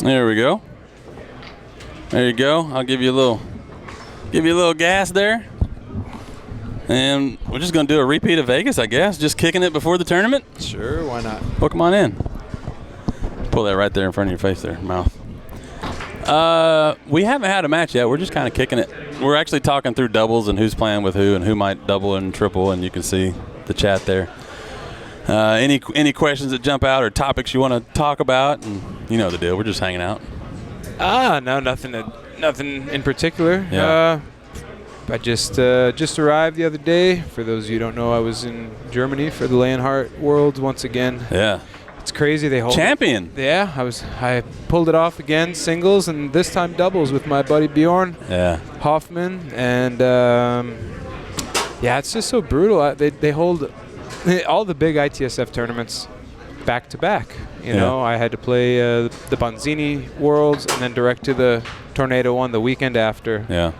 There we go. There you go. I'll give you a little gas there. And we're just going to do a repeat of Vegas, I guess. Just kicking it before the tournament. Sure, why not? Well, come on in. Pull that right there in front of your face there, mouth. We haven't had a match yet. We're just kind of kicking it. We're actually talking through doubles and who's playing with who and who might double and triple, and you can see the chat there. Any questions that jump out or topics you want to talk about? And you know the deal. We're just hanging out. No, nothing in particular. Yeah. I just arrived the other day. For those of you who don't know, I was in Germany for the Leonhardt Worlds once again. Yeah. It's crazy. They hold champion. Yeah, I pulled it off again, singles, and this time doubles with my buddy Bjorn Hoffman. And it's just so brutal. They hold all the big ITSF tournaments back to back. You know, I had to play the Bonzini Worlds and then direct to the Tornado one the weekend after. Yeah.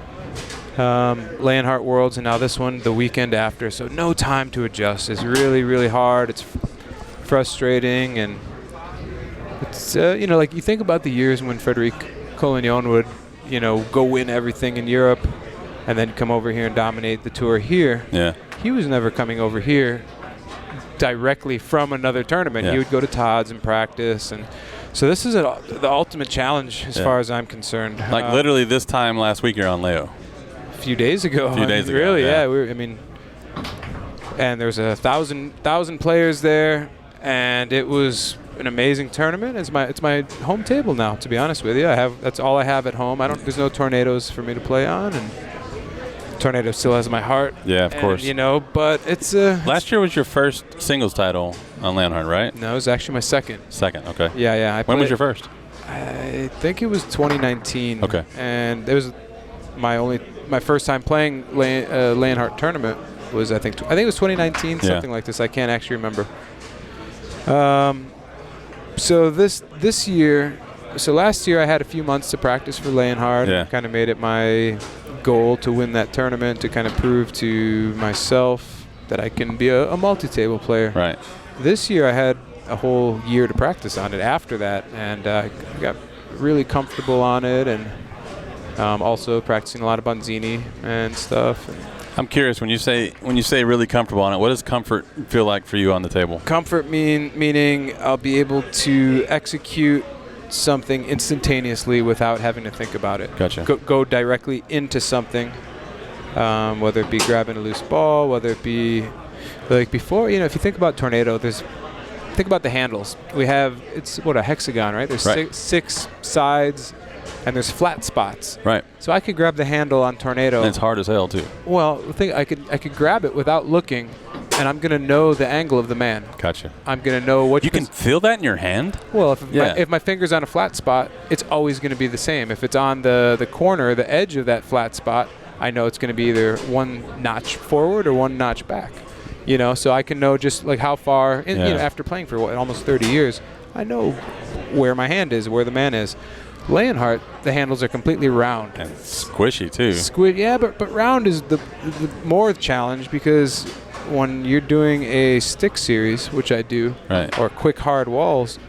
Leonhardt Worlds, and now this one the weekend after. So no time to adjust. It's really, really hard. It's frustrating, and it's like you think about the years when Frederic Collignon would go win everything in Europe and then come over here and dominate the tour here. Yeah. He was never coming over here directly from another tournament. He would go to Todd's and practice, and so this is the ultimate challenge as far as I'm concerned. Like literally this time last week you're on Leo. A few days ago. Really, yeah. And there's 1,000 players there, and it was an amazing tournament. It's my home table now, to be honest with you. That's all I have at home. There's no Tornadoes for me to play on, and Tornado still has my heart. Yeah, of course. But it's last year was your first singles title on Leonhardt, right? No, it was actually my second. Second, okay. Yeah. When was your first? I think it was 2019. Okay. And it was my first time playing Leonhardt tournament was I think it was 2019, something like this. I can't actually remember. So this year, so last year I had a few months to practice for Leonhardt. Yeah. Kind of made it my goal to win that tournament, to kind of prove to myself that I can be a multi-table player. Right. This year I had a whole year to practice on it after that, and I got really comfortable on it, and also practicing a lot of Bonzini and stuff. I'm curious, when you say really comfortable on it, what does comfort feel like for you on the table? Comfort meaning I'll be able to execute something instantaneously without having to think about it. Gotcha. Go directly into something, whether it be grabbing a loose ball, whether it be like before. If you think about Tornado, think about the handles. It's a hexagon, right? There's six sides, and there's flat spots. Right. So I could grab the handle on Tornado. And it's hard as hell too. Well, I could grab it without looking, and I'm gonna know the angle of the man. Gotcha. I'm gonna know what you can feel that in your hand. Well, if my finger's on a flat spot, it's always gonna be the same. If it's on the corner, the edge of that flat spot, I know it's gonna be either one notch forward or one notch back. So I can know just like how far. After playing for almost 30 years, I know where my hand is, where the man is. Leonhardt, the handles are completely round. And squishy too. But round is the more challenge, because when you're doing a stick series, which I do, or quick hard walls,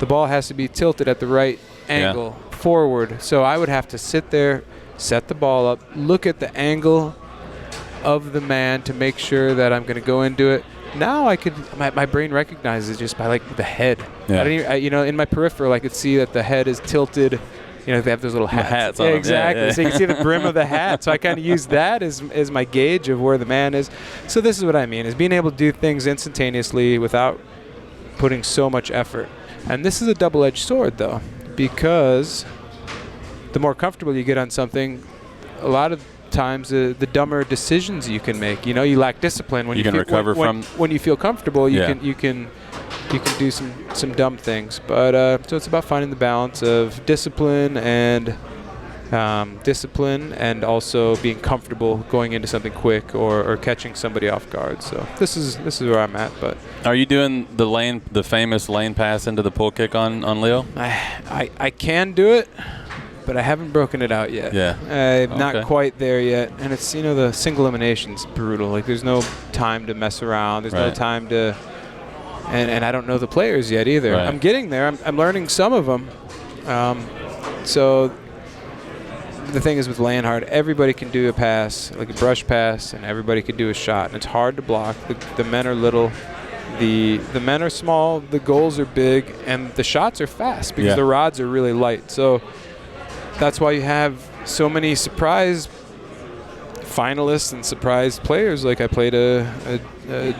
the ball has to be tilted at the right angle forward. So I would have to sit there, set the ball up, look at the angle of the man to make sure that I'm going to go into it. Now my brain recognizes it just by like the head. Yeah. In my peripheral, I could see that the head is tilted. They have those little hats. On exactly. Yeah. So you can see the brim of the hat. So I kind of use that as my gauge of where the man is. So this is what I mean, is being able to do things instantaneously without putting so much effort. And this is a double-edged sword, though, because the more comfortable you get on something, a lot of times the dumber decisions you can make. You lack discipline when when you feel comfortable. You can do some dumb things. But so it's about finding the balance of discipline and also being comfortable going into something quick or catching somebody off guard. So this is where I'm at. But are you doing the famous lane pass into the pull kick on Leo? I can do it, but I haven't broken it out yet. Yeah. I'm not quite there yet. And it's, the single elimination's brutal. Like, there's no time to mess around. There's no time to, and I don't know the players yet either. Right. I'm getting there. I'm learning some of them. So the thing is with laying hard, everybody can do a pass, like a brush pass, and everybody can do a shot. And it's hard to block. The men are little. The men are small, the goals are big, and the shots are fast because the rods are really light. So that's why you have so many surprise finalists and surprise players. Like I played a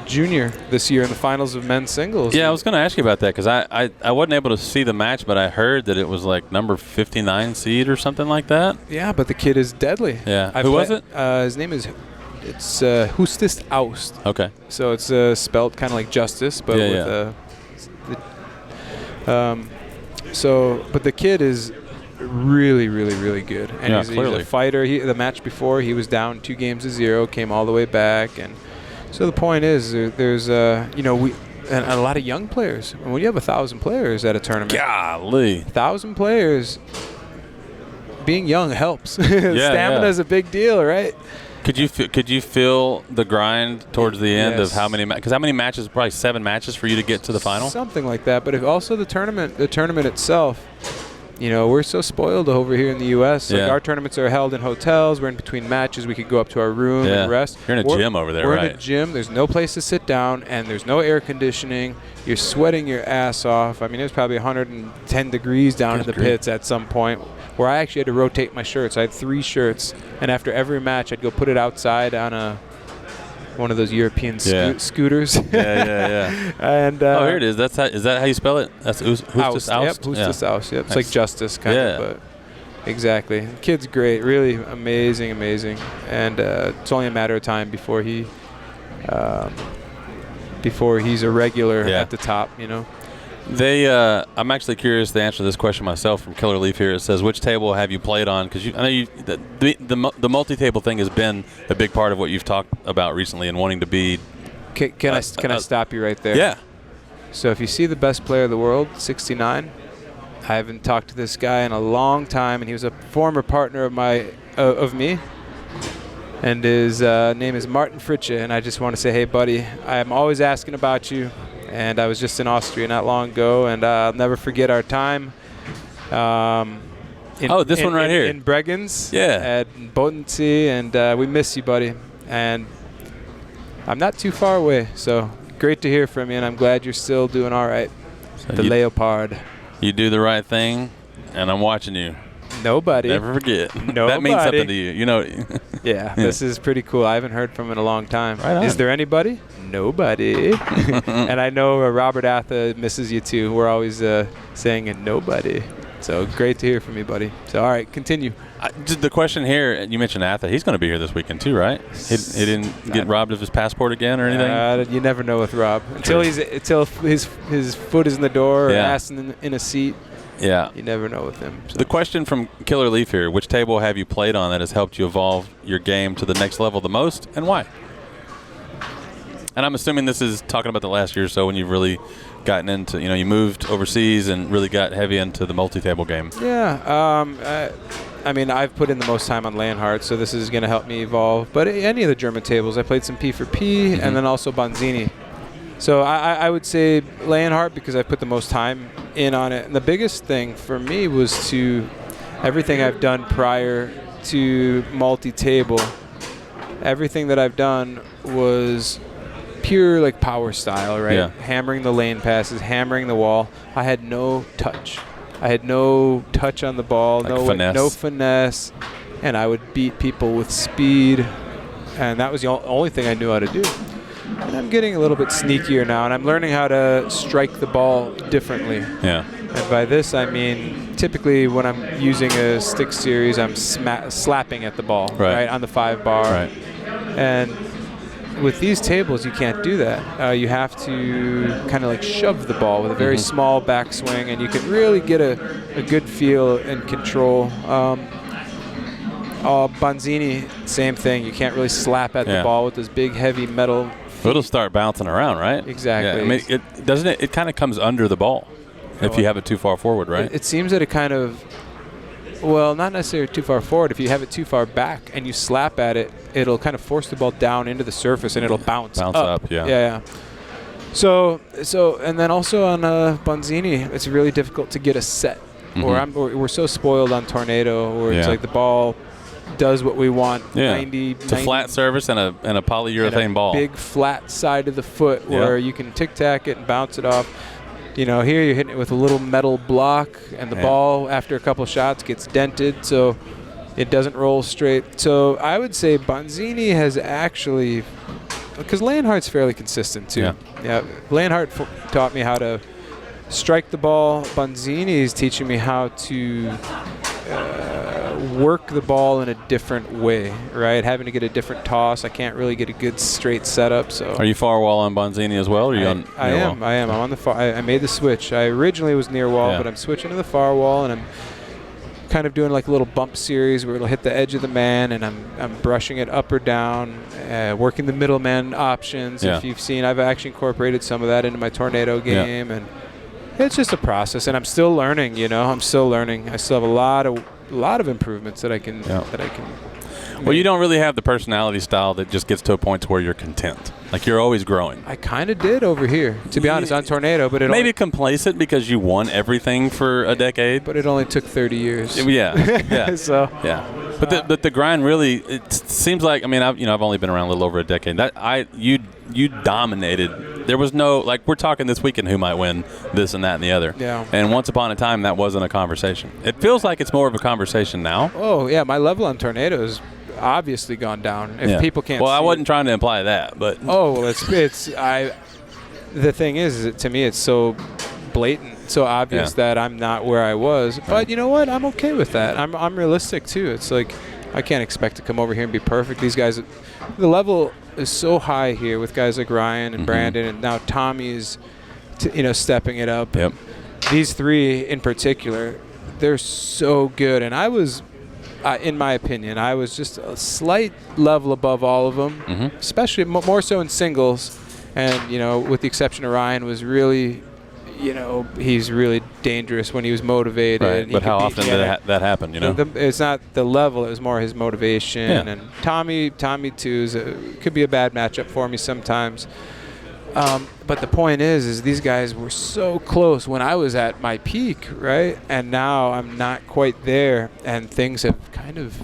junior this year in the finals of men's singles. Yeah, I was going to ask you about that because I wasn't able to see the match, but I heard that it was like number 59 seed or something like that. Yeah, but the kid is deadly. Yeah. Who was it? His name is Hustist Aust. Okay. So it's spelled kind of like justice, but but the kid is really, really, really good. And he's a fighter. The match before, he was down 2-0, came all the way back. And so the point is, there's and a lot of young players. And when you have 1,000 players at a tournament, golly, 1,000 players, being young helps. Stamina is a big deal, right? Could you feel the grind towards the end of how many? Because how many matches? Probably 7 matches for you to get to the final. Something like that. But also the tournament itself. We're so spoiled over here in the U.S. Like our tournaments are held in hotels. We're in between matches. We could go up to our room and rest. You're in a gym over there, right? We're in a gym. There's no place to sit down, and there's no air conditioning. You're sweating your ass off. I mean, it was probably 110 degrees down in the pits at some point, where I actually had to rotate my shirts. I had 3 shirts, and after every match, I'd go put it outside on one of those European scooters. And here it is. Is that how you spell it? That's Hustist Aust. Yep, Hustist Aust. Yep. It's like justice kind of, but exactly. The kid's great, really amazing, and it's only a matter of time before he's a regular at the top. I'm actually curious to answer this question myself from Killer Leaf here. It says, which table have you played on? Because I know the multi-table thing has been a big part of what you've talked about recently and wanting to be. Can I stop you right there? Yeah. So if you see the best player of the world, 69, I haven't talked to this guy in a long time, and he was a former partner of me. And his name is Martin Fritsche, and I just want to say, hey, buddy, I'm always asking about you. And I was just in Austria not long ago, and I'll never forget our time. This one right here. In Bregenz. Yeah. At Bodensee, and we miss you, buddy. And I'm not too far away, so great to hear from you, and I'm glad you're still doing all right. So Leopard. You do the right thing, and I'm watching you. Nobody. Never forget. Nobody. That means something to you. Yeah, this is pretty cool. I haven't heard from him in a long time. Right on. Is there anybody? Nobody. And I know Robert Atha misses you too. We're always saying it, nobody. So great to hear from you, buddy. So all right, continue. The question here, you mentioned Atha. He's going to be here this weekend too, right? He didn't get robbed of his passport again or anything? You never know with Rob. Until his foot is in the door or ass in a seat. Yeah. You never know with him. So. The question from Killer Leaf here, which table have you played on that has helped you evolve your game to the next level the most, and why? And I'm assuming this is talking about the last year or so when you've really gotten into, you moved overseas and really got heavy into the multi-table game. Yeah. I mean, I've put in the most time on Leonhardt, so this is going to help me evolve. But any of the German tables, I played some P4P and then also Bonzini. So I would say Leonhardt because I put the most time in on it. And the biggest thing for me was everything I've done prior to multi-table, everything that I've done was pure like power style, right? Yeah. Hammering the lane passes, hammering the wall. I had no touch. I had no touch on the ball, no finesse, and I would beat people with speed, and that was the only thing I knew how to do. And I'm getting a little bit sneakier now, and I'm learning how to strike the ball differently. Yeah. And by this, I mean typically when I'm using a stick series, I'm slapping at the ball, right, on the 5-bar. Right. And with these tables, you can't do that. You have to kind of like shove the ball with a very small backswing, and you can really get a good feel and control. Bonzini, same thing. You can't really slap at the ball with this big, heavy metal. It'll start bouncing around, right? Exactly. Yeah. I mean, it kind of comes under the ball if you have it too far forward, right? It seems that it kind of, well, not necessarily too far forward. If you have it too far back and you slap at it, it'll kind of force the ball down into the surface and it'll bounce up. Yeah. So, and then also on Bonzini, it's really difficult to get a set. or we're so spoiled on Tornado, where it's like the ball does what we want. Yeah. It's a flat surface and a polyurethane ball. Big flat side of the foot where you can tic-tac it and bounce it off. You know, here you're hitting it with a little metal block, and the ball, after a couple shots, gets dented, so it doesn't roll straight. So I would say Bonzini has actually, because Leonhardt's fairly consistent too. Yeah. Leonhardt taught me how to strike the ball. Bonzini is teaching me how to work the ball in a different way, right? Having to get a different toss. I can't really get a good straight setup. So are you far wall on Bonzini as well, or are you on I am. I'm on the far. I made the switch. I originally was near wall, but I'm switching to the far wall, and I'm kind of doing like a little bump series where it'll hit the edge of the man, and I'm brushing it up or down, working the middleman options. If you've seen, I've actually incorporated some of that into my Tornado game, and it's just a process, and I'm still learning. You know, I'm still learning. I still have a lot of improvements that I can Well, you don't really have the personality style that just gets to a point to where you're content. Like, you're always growing. I kind of did over here, to be honest, on Tornado, but it maybe complacent because you won everything for a decade. But it only took 30 years. Yeah. So But the grind really, it seems like, I mean, I've only been around a little over a decade. You dominated. There was no, like, we're talking this weekend who might win this and that and the other. Yeah. And once upon a time, that wasn't a conversation. It feels like it's more of a conversation now. Oh, yeah, my level on Tornado has obviously gone down. If people can't see I wasn't trying to imply that, but. Oh, well, the thing is to me, it's so blatant, so obvious that I'm not where I was. But you know what? I'm okay with that. I'm realistic too. It's like I can't expect to come over here and be perfect. These guys, the level is so high here with guys like Ryan and Brandon, and now Tommy is, stepping it up. Yep. These three in particular, they're so good. And I was, in my opinion, I was just a slight level above all of them, especially more so in singles. And, with the exception of Ryan, was really, he's really dangerous when he was motivated. Right. But how often did that happen, It's not the level. It was more his motivation. And Tommy too, could be a bad matchup for me sometimes. But the point is these guys were so close when I was at my peak, right? And now I'm not quite there, and things have kind of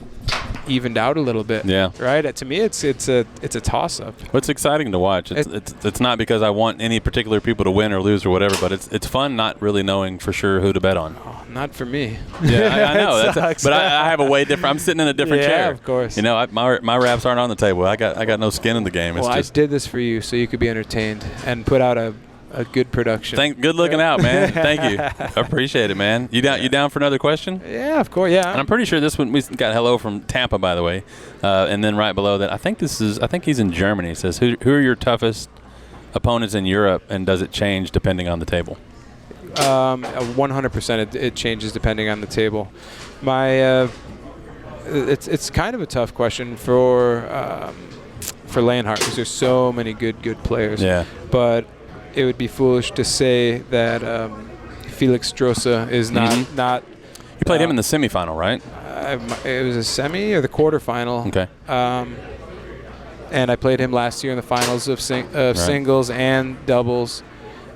evened out a little bit. Yeah. Right. To me, it's a toss-up. Well, it's exciting to watch. It's not because I want any particular people to win or lose or whatever, but it's fun not really knowing for sure who to bet on. Oh, not for me. Yeah, I know. But I have a way different. I'm sitting in a different chair. Yeah, of course. My raps aren't on the table. I got no skin in the game. Well, I did this for you so you could be entertained and put out a good production. Good looking out, man. Thank you. I appreciate it, man. You down for another question? Yeah, of course. Yeah. And I'm pretty sure this one, we got hello from Tampa, by the way, and then right below that, I think he's in Germany. It says, who are your toughest opponents in Europe, and does it change depending on the table? 100%. It changes depending on the table. It's kind of a tough question for Leonhardt because there's so many good players. Yeah. But it would be foolish to say that Felix Strosa is not. You played him in the semifinal, right? It was a semi or the quarterfinal. Okay. And I played him last year in the finals of singles and doubles,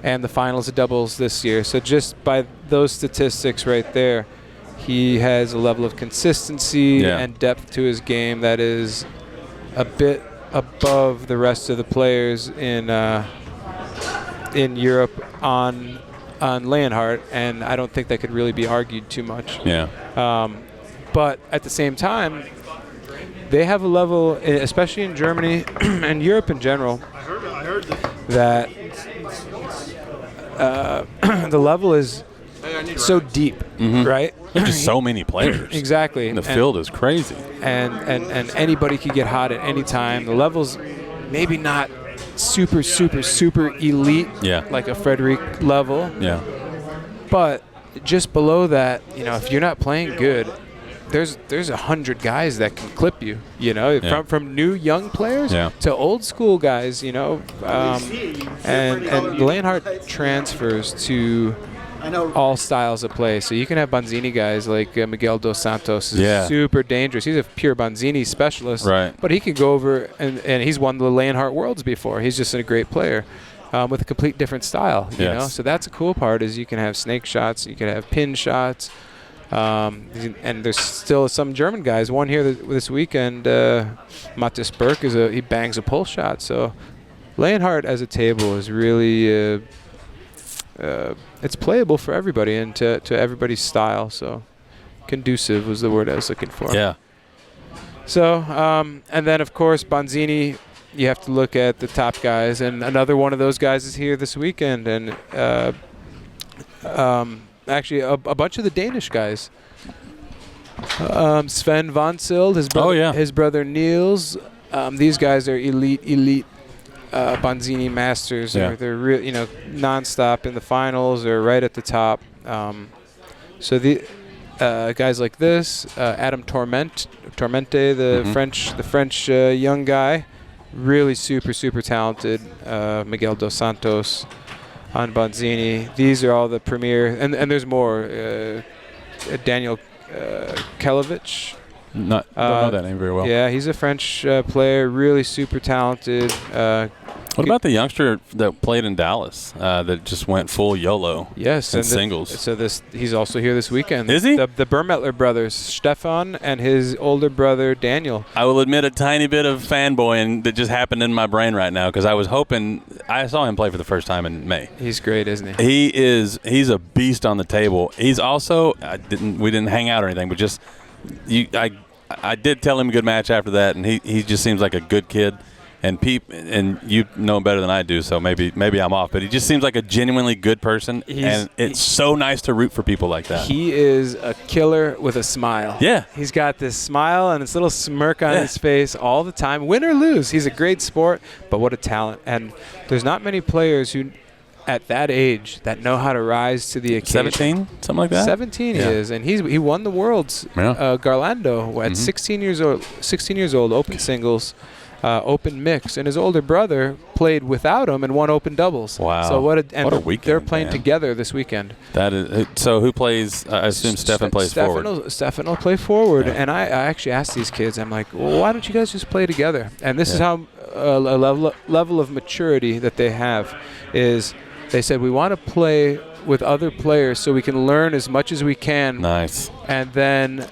and the finals of doubles this year. So just by those statistics right there, he has a level of consistency and depth to his game that is a bit above the rest of the players in Europe on Leonhardt, and I don't think that could really be argued too much. Yeah. But at the same time, they have a level, especially in Germany and Europe in general, that the level is so deep, right? There's just so many players. Exactly. And the field is crazy. And anybody could get hot at any time. The level's maybe not super elite, like a Frederick level. Yeah. But just below that, if you're not playing good, there's 100 guys that can clip you. From new young players to old school guys. And Leonhardt transfers to all styles of play. So you can have Bonzini guys like Miguel Dos Santos is super dangerous. He's a pure Bonzini specialist. Right. But he could go over and he's won the Leonhardt Worlds before. He's just a great player. with a complete different style. You know, so that's a cool part. Is you can have snake shots, you can have pin shots, and there's still some German guys. One here this weekend, Matthias Berg he bangs a pull shot. So Leonhardt as a table is really it's playable for everybody and to everybody's style. So conducive was the word I was looking for. Yeah. So and then of course Bonzini. You have to look at the top guys, and another one of those guys is here this weekend, and actually a bunch of the Danish guys. Sven Vonsild, his brother Niels. These guys are elite Bonzini masters. Yeah. They're real, nonstop in the finals or right at the top. So the guys like this, Adam Tormente, the French young guy. Really super talented. Miguel Dos Santos on Bonzini. These are all the premier, and there's more. Daniel Kelovich. Don't know that name very well. Yeah, he's a French player, really super talented. What about the youngster that played in Dallas that just went full YOLO? Yes, in singles. He's also here this weekend. Is he? The Bermetler brothers, Stefan and his older brother Daniel. I will admit a tiny bit of fanboying that just happened in my brain right now because I was hoping I saw him play for the first time in May. He's great, isn't he? He's a beast on the table. He's also we didn't hang out or anything, but just I did tell him a good match after that, and he just seems like a good kid. And you know him better than I do, so maybe I'm off. But he just seems like a genuinely good person, and it's so nice to root for people like that. He is a killer with a smile. Yeah. He's got this smile and this little smirk on his face all the time. Win or lose, he's a great sport, but what a talent. And there's not many players who, at that age, that know how to rise to the occasion. 17? Something like that? 17 he is, and he won the Worlds Garlando at 16 years old, open singles. Open mix, and his older brother played without him and won open doubles. Wow! So what a weekend! They're playing together this weekend. That is so. Who plays? I assume Stefan plays forward. Stefan will play forward, and I actually asked these kids. I'm like, well, why don't you guys just play together? And this is how a level of maturity that they have is. They said we want to play with other players so we can learn as much as we can. Nice. And then,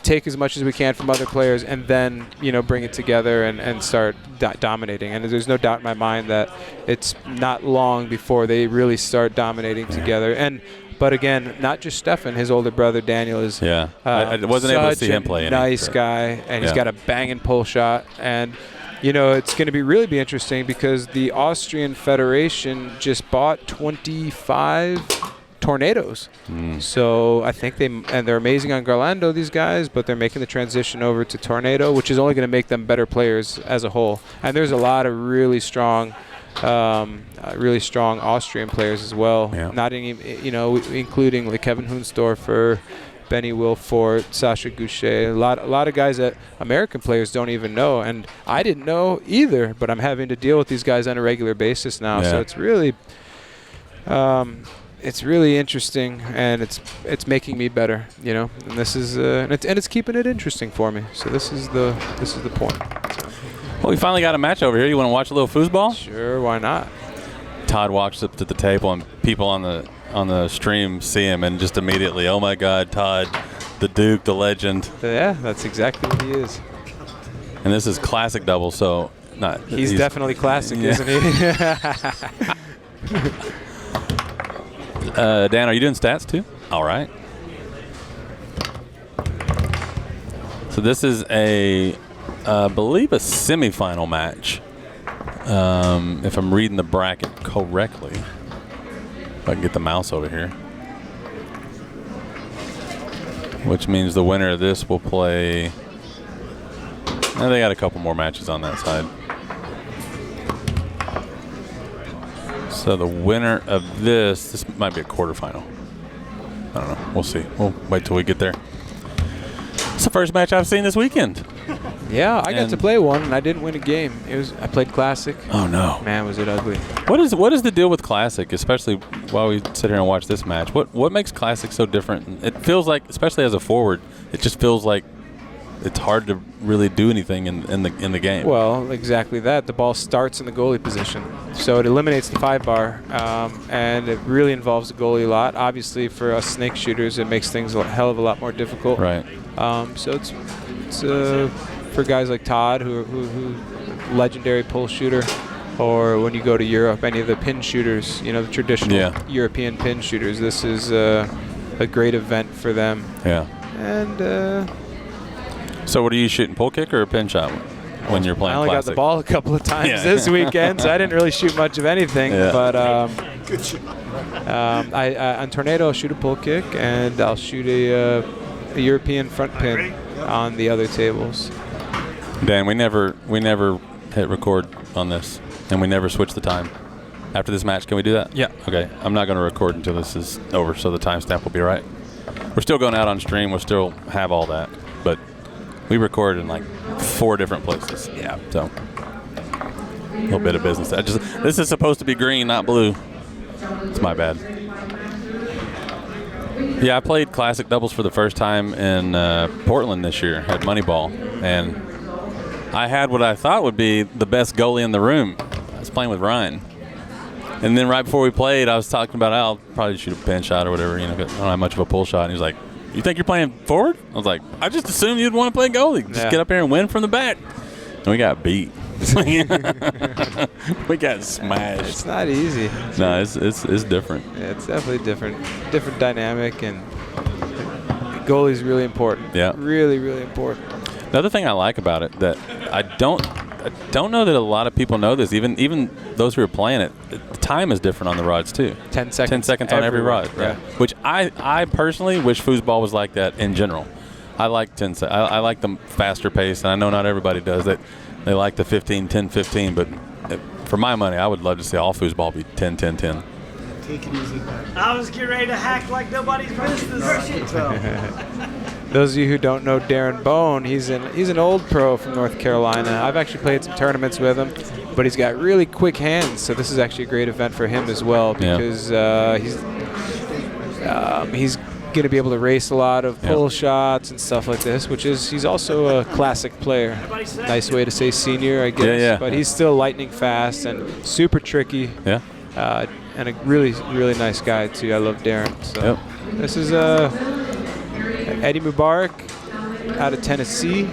take as much as we can from other players and then, bring it together and start dominating. And there's no doubt in my mind that it's not long before they really start dominating together. But again, not just Stefan, his older brother Daniel is I wasn't able to see him play. Nice guy, and he's got a banging pull shot. And it's going to really be interesting because the Austrian Federation just bought 25 Tornadoes. So I think they're amazing on Garlando, these guys, but they're making the transition over to Tornado, which is only going to make them better players as a whole. And there's a lot of really strong Austrian players as well. Yeah. Not including like Kevin Hunsdorfer, Benny Wilfort, Sasha Goucher, a lot of guys that American players don't even know, and I didn't know either. But I'm having to deal with these guys on a regular basis now, so it's really interesting, and it's making me better, And this is and it's keeping it interesting for me. So this is the point. Well, we finally got a match over here. You want to watch a little foosball? Sure, why not? Todd walks up to the table, and people on the stream see him, and just immediately, oh my God, Todd, the Duke, the legend. Yeah, that's exactly what he is. And this is classic double, so he's definitely classic, isn't he? Dan, are you doing stats too? All right. So this is I believe a semifinal match, if I'm reading the bracket correctly. If I can get the mouse over here. Which means the winner of this will play. And they got a couple more matches on that side. So the winner of this might be a quarterfinal. I don't know. We'll see. We'll wait till we get there. It's the first match I've seen this weekend. Yeah, I got to play one, and I didn't win a game. I played Classic. Oh, no. Man, was it ugly. What is the deal with Classic, especially while we sit here and watch this match? What makes Classic so different? It feels like, especially as a forward, it just feels like it's hard to really do anything in the game. Well, exactly that. The ball starts in the goalie position, so it eliminates the 5-bar, and it really involves the goalie a lot. Obviously, for us snake shooters, it makes things a hell of a lot more difficult. Right. So it's for guys like Todd, who legendary pull shooter, or when you go to Europe, any of the pin shooters, the traditional European pin shooters. This is a great event for them. Yeah. And so what are you shooting, pull kick or a pin shot when you're playing I only classic? got the ball a couple of times this weekend, so I didn't really shoot much of anything. Yeah. But on Tornado, I'll shoot a pull kick, and I'll shoot a European front pin on the other tables. Dan, we never hit record on this, and we never switch the time. After this match, can we do that? Yeah. Okay. I'm not going to record until this is over, so the timestamp will be right. We're still going out on stream. We'll still have all that, but we record in like 4 different places. Yeah. So a little bit of business. This is supposed to be green, not blue. It's my bad. Yeah, I played classic doubles for the first time in Portland this year at Moneyball, and I had what I thought would be the best goalie in the room. I was playing with Ryan. And then right before we played, I was talking about I'll probably shoot a pin shot or whatever, 'cause I don't have much of a pull shot. And he was like, "You think you're playing forward?" I was like, "I just assumed you'd want to play goalie. Just get up here and win from the back." And we got beat. We got smashed. It's not easy. No, it's different. Yeah, it's definitely different dynamic, and goalie's really important. Yeah. Really, really important. Another thing I like about it that I don't know that a lot of people know this. Even those who are playing it, the time is different on the rods too. 10 seconds. 10 seconds on every rod. Yeah. Which I personally wish foosball was like that in general. I like 10 I like the faster pace, and I know not everybody does that. They like the 15, 10, 15, but for my money, I would love to see all foosball be 10, 10, 10. Take it easy. I was getting ready to hack like nobody's business. Those of you who don't know Darren Bone, he's an old pro from North Carolina. I've actually played some tournaments with him, but he's got really quick hands, so this is actually a great event for him as well, because he's going to be able to race a lot of pull shots and stuff like this, he's also a classic player. Nice way to say senior, I guess. Yeah. But he's still lightning fast and super tricky. Yeah. And a really, really nice guy too. I love Deron. So this is Eddie Mubarak out of Tennessee.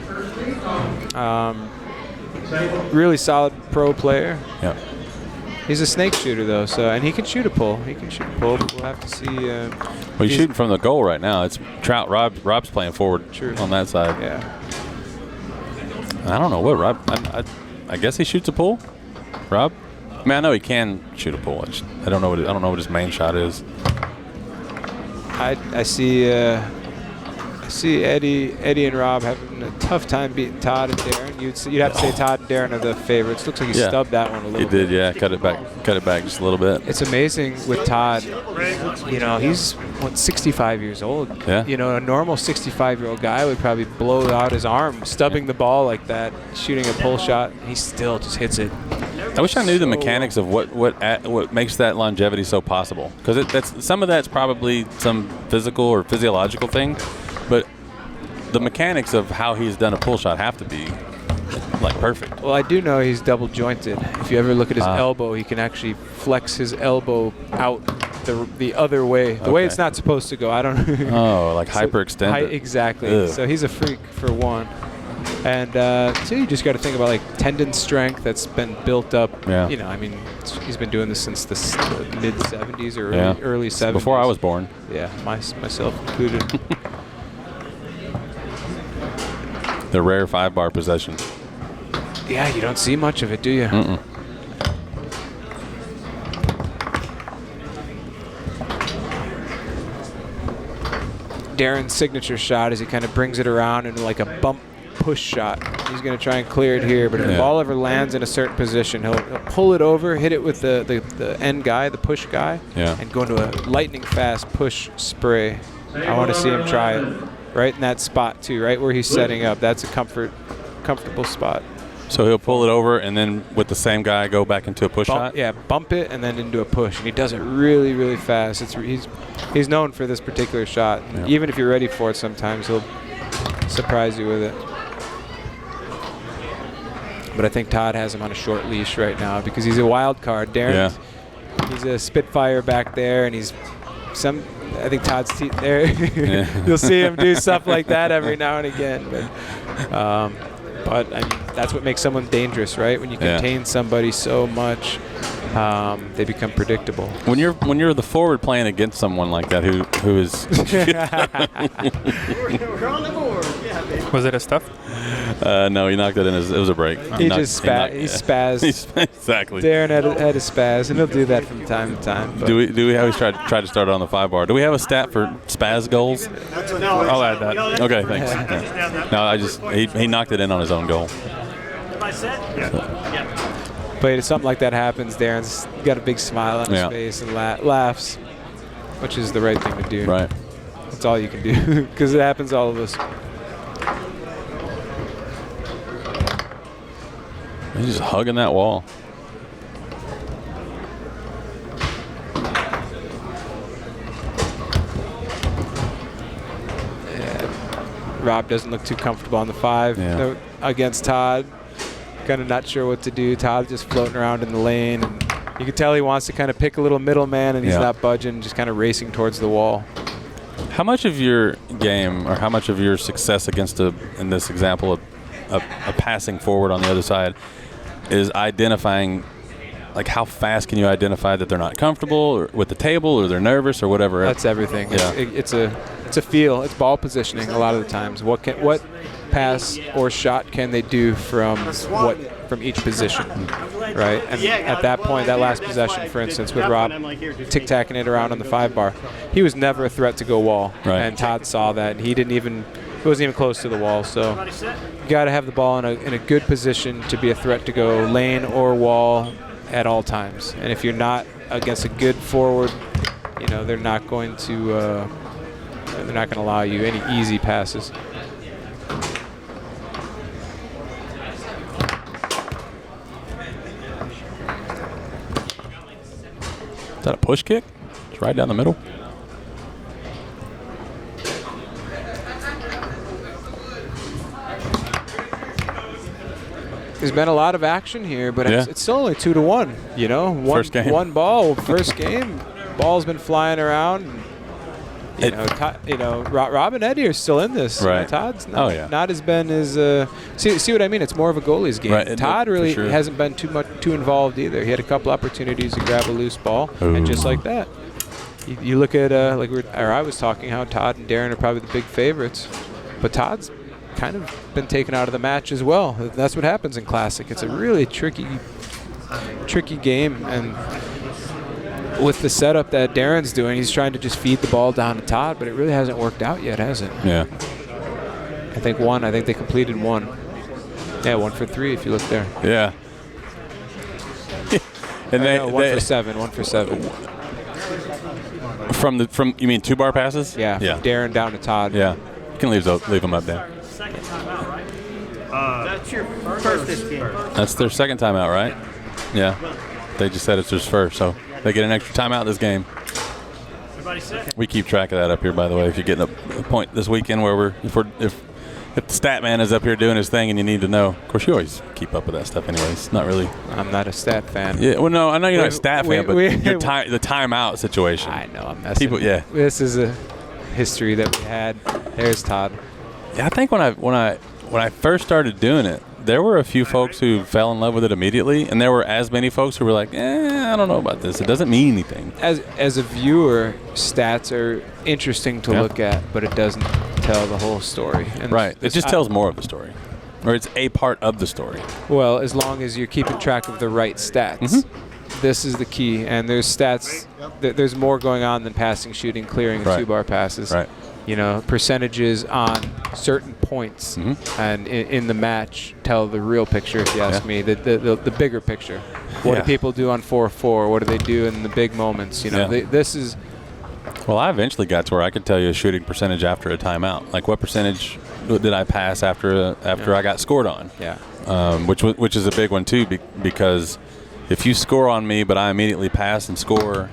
Really solid pro player. Yeah. He's a snake shooter though, and he can shoot a pull. But we'll have to see. Well, he's shooting from the goal right now. It's Trout. Rob's playing forward on that side. Yeah. I don't know what Rob. I guess he shoots a pull. Rob. I mean, I know he can shoot a pull. I don't know what his main shot is. I see Eddie and Rob having a tough time beating Todd and Deron. You'd have to say Todd and Deron are the favorites. Looks like he stubbed that one a little bit. He did, yeah. Cut it back just a little bit. It's amazing with Todd. He's 65 years old. Yeah. A normal 65-year-old guy would probably blow out his arm, stubbing the ball like that, shooting a pull shot, and he still just hits it. I wish I knew the mechanics of what makes that longevity so possible, because some of that's probably some physical or physiological thing, but the mechanics of how he's done a pull shot have to be like perfect. Well, I do know he's double jointed. If you ever look at his elbow, he can actually flex his elbow out the other way, the way it's not supposed to go. I don't know. Oh, like hyperextended. Exactly. Ugh. So he's a freak for one. And two, you just got to think about like tendon strength that's been built up. Yeah. He's been doing this since the mid 70s or early 70s. Before I was born. Yeah, myself included. The rare 5-bar possession. Yeah, you don't see much of it, do you? Mm-mm. Darren's signature shot is he kind of brings it around in like a bump push shot. He's going to try and clear it here, but if the ball ever lands in a certain position, he'll pull it over, hit it with the end guy, the push guy, and go into a lightning fast push spray. I want to see him try it right in that spot too, right where he's setting up. That's a comfortable spot. So he'll pull it over and then with the same guy go back into a push shot? Yeah, bump it and then into a push. And he does it really, really fast. He's known for this particular shot. Yeah. Even if you're ready for it sometimes, he'll surprise you with it. But I think Todd has him on a short leash right now because he's a wild card. Deron, he's a Spitfire back there, and I think Todd's there. You'll see him do stuff like that every now and again. But I mean, that's what makes someone dangerous, right? When you contain somebody so much, they become predictable. When you're the forward playing against someone like that, who is We're on the board. Yeah, baby. Was it a stuff? no, he knocked it in. It was a break. He spazzed. Exactly. Darren had a spaz, and he'll do that from time to time. But Do we always try to start it on the 5 bar? Do we have a stat for spaz goals? I'll add that. Okay, thanks. Yeah. No, he knocked it in on his own goal. Am I set? Yeah. But if something like that happens, Darren's got a big smile on his face and laughs, which is the right thing to do. Right. That's all you can do because it happens to all of us. He's just hugging that wall. Rob doesn't look too comfortable on the 5 against Todd. Kind of not sure what to do. Todd's just floating around in the lane. And you can tell he wants to kind of pick a little middleman, and he's not budging, just kind of racing towards the wall. How much of your game, or how much of your success against in this example, a passing forward on the other side, is identifying, like how fast can you identify that they're not comfortable with the table, or they're nervous, or whatever? That's everything. Yeah. It's a feel. It's ball positioning a lot of the times. What pass or shot can they do from each position, right? And at that point, that last possession, for instance, with Rob tic-tacking it around on the 5 bar, he was never a threat to go wall, and Todd saw that. He wasn't even close to the wall. So you got to have the ball in a good position to be a threat to go lane or wall at all times. And if you're not against a good forward, they're not going to allow you any easy passes. Is that a push kick? It's right down the middle. There's been a lot of action here, but it's still only 2-1. First game. One ball, first game. Ball's been flying around. Rob and Eddie are still in this. Right. Todd's not as been as. See what I mean? It's more of a goalie's game. Right. Todd really hasn't been too involved either. He had a couple opportunities to grab a loose ball, and just like that, you look at I was talking how Todd and Deron are probably the big favorites, but Todd's kind of been taken out of the match as well. That's what happens in Classic. It's a really tricky game, and with the setup that Darren's doing, he's trying to just feed the ball down to Todd, but it really hasn't worked out yet, has it? Yeah. I think they completed 1. Yeah, 1 for 3 if you look there. Yeah. And 1 for 7. 1 for 7. From you mean 2 bar passes? Yeah. Yeah. From Deron down to Todd. Yeah. You can leave them up there. Second timeout, right? That's your first this game. That's their second timeout, right? Yeah. They just said it's their first, so they get an extra timeout this game. Everybody set? We keep track of that up here, by the way. If you're getting a point this weekend where if the stat man is up here doing his thing and you need to know. Of course, you always keep up with that stuff anyways. Not really. I'm not a stat fan. Yeah, well, no, I know you're not a stat fan, but the timeout situation. I know, I'm messing. This is a history that we had. There's Todd. Yeah, I think when I first started doing it, there were a few folks who fell in love with it immediately, and there were as many folks who were like, I don't know about this. It doesn't mean anything. As a viewer, stats are interesting to look at, but it doesn't tell the whole story. And right. It just tells more of the story, or it's a part of the story. Well, as long as you're keeping track of the right stats. This is the key, and there's stats. There's more going on than passing, shooting, clearing, and 2 bar passes. Right. Percentages on certain points and in the match tell the real picture, if you ask me, the bigger picture. What do people do on 4-4? What do they do in the big moments? This is. Well, I eventually got to where I could tell you a shooting percentage after a timeout. Like what percentage did I pass after I got scored on? Yeah. Which is a big one too, because if you score on me, but I immediately pass and score,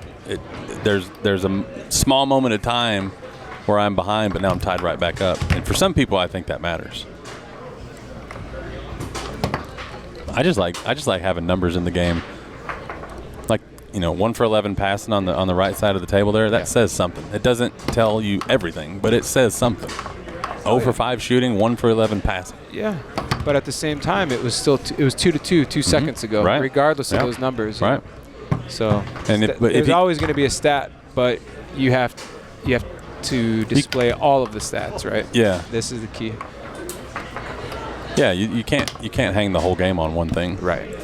there's a small moment of time where I'm behind, but now I'm tied right back up. And for some people, I think that matters. I just like having numbers in the game. Like, 1 for 11 passing on the right side of the table there. That says something. It doesn't tell you everything, but it says something. 0 for 5 shooting, 1 for 11 passing. Yeah, but at the same time, it was still it was 2-2 2 seconds ago, right. regardless of those numbers. Right. So and there's always going to be a stat, but you have to display all of the stats, right? Yeah. This is the key. Yeah, you can't hang the whole game on one thing. Right.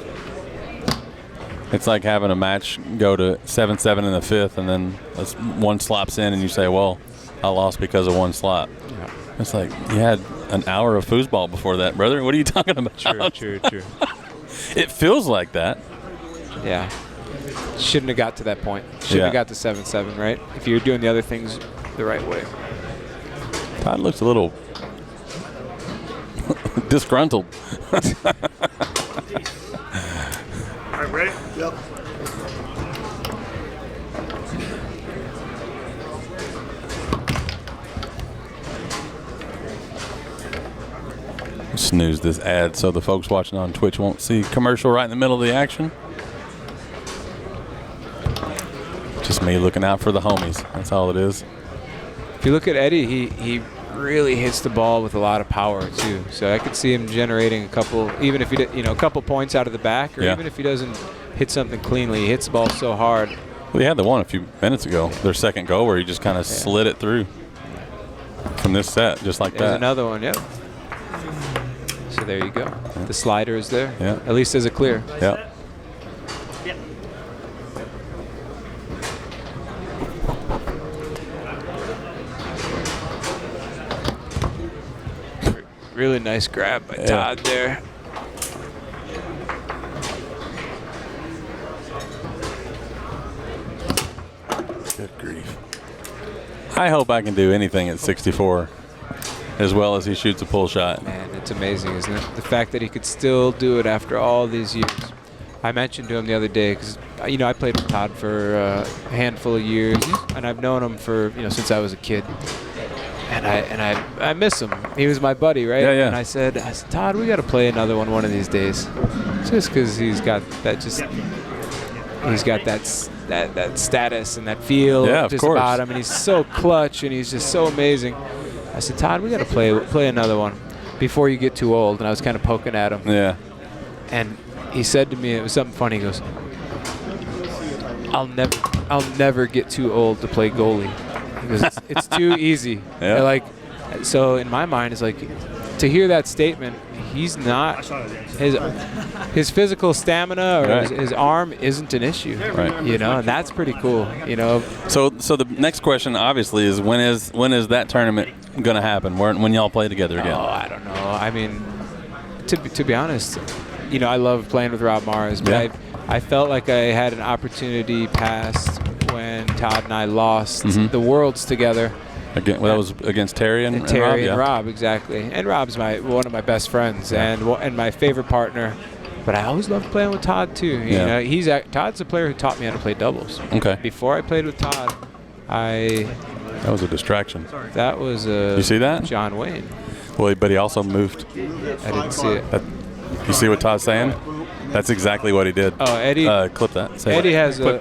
It's like having a match go to 7-7 in the 5th, and then one slops in, and you say, "Well, I lost because of one slop." Yeah. It's like you had an hour of foosball before that, brother. What are you talking about? True. It feels like that. Yeah. Shouldn't have got to that point. Shouldn't have got to 7-7, right? If you're doing the other things the right way. Todd looks a little disgruntled. All right, ready? Yep. Snooze this ad so the folks watching on Twitch won't see commercial right in the middle of the action. Just me looking out for the homies. That's all it is. If you look at Eddie, he really hits the ball with a lot of power too. So I could see him generating a couple, even if a couple points out of the back, or even if he doesn't hit something cleanly, he hits the ball so hard. Well, he had the one a few minutes ago, their second goal, where he just kind of slid it through from this set, just like There's that. another one, yep. So there you go. Yeah. The slider is there. Yeah. At least as a clear. Yep. Really nice grab by Todd there. Good grief. I hope I can do anything at 64 as well as he shoots a pull shot. Man, it's amazing, isn't it? The fact that he could still do it after all these years. I mentioned to him the other day, because I played with Todd for a handful of years, and I've known him for since I was a kid. And I miss him. He was my buddy, right? Yeah, yeah. And I said, Todd, we got to play another one of these days, just because he's got that that status and that feel just about him, and he's so clutch and he's just so amazing. I said, Todd, we got to play another one before you get too old. And I was kind of poking at him. Yeah. And he said to me, it was something funny. He goes, I'll never get too old to play goalie. Because it's too easy. Yeah. So in my mind, it's like, to hear that statement, he's not, his physical stamina or his arm isn't an issue. Right. And that's pretty cool. So the next question obviously is when is that tournament going to happen? When y'all play together again? Oh, I don't know. I mean, to be honest, I love playing with Rob Mars, but I felt like I had an opportunity past when Todd and I lost the Worlds together. Again, that was against Terry and Rob. Terry and Rob, exactly. And Rob's one of my best friends and my favorite partner. But I always loved playing with Todd too. Todd's a player who taught me how to play doubles. Okay. Before I played with Todd, that was a distraction. That was you see that? John Wayne. Well, but he also moved. I didn't see it. You see what Todd's saying? That's exactly what he did. Oh, Eddie. Clip that. Eddie has a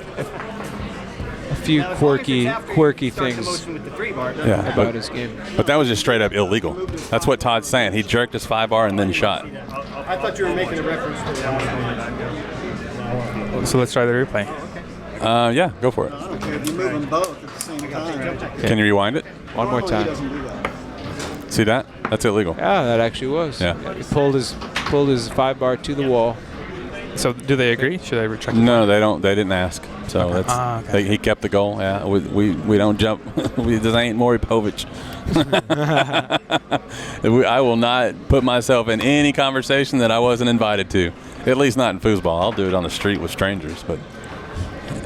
few quirky things about his game. But that was just straight up illegal. That's what Todd's saying. He jerked his 5-bar and then shot. I thought you were making a reference to that. So let's try the replay. Yeah, go for it. Okay, you're moving both at the same time. Can you rewind it? One more time. See that? That's illegal. Yeah, that actually was. Yeah. He pulled his 5-bar to the wall. So do they agree? Should I retract? No, they don't. They didn't ask. So he kept the goal. Yeah, we don't jump. This ain't Maury Povich. I will not put myself in any conversation that I wasn't invited to. At least not in foosball. I'll do it on the street with strangers. But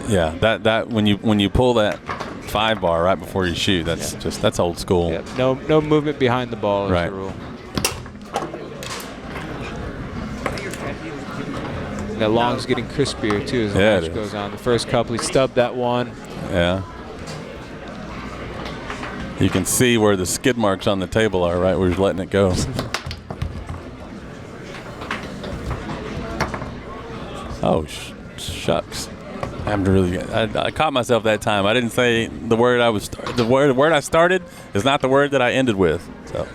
yeah, that when you pull that 5-bar right before you shoot, that's old school. Yeah, no movement behind the ball is the rule. That long's getting crispier too as the match goes on. The first couple, he stubbed that one. Yeah. You can see where the skid marks on the table are, right? Where he's letting it go. Oh, shucks. I caught myself that time. I didn't say the word the word I started is not the word that I ended with. So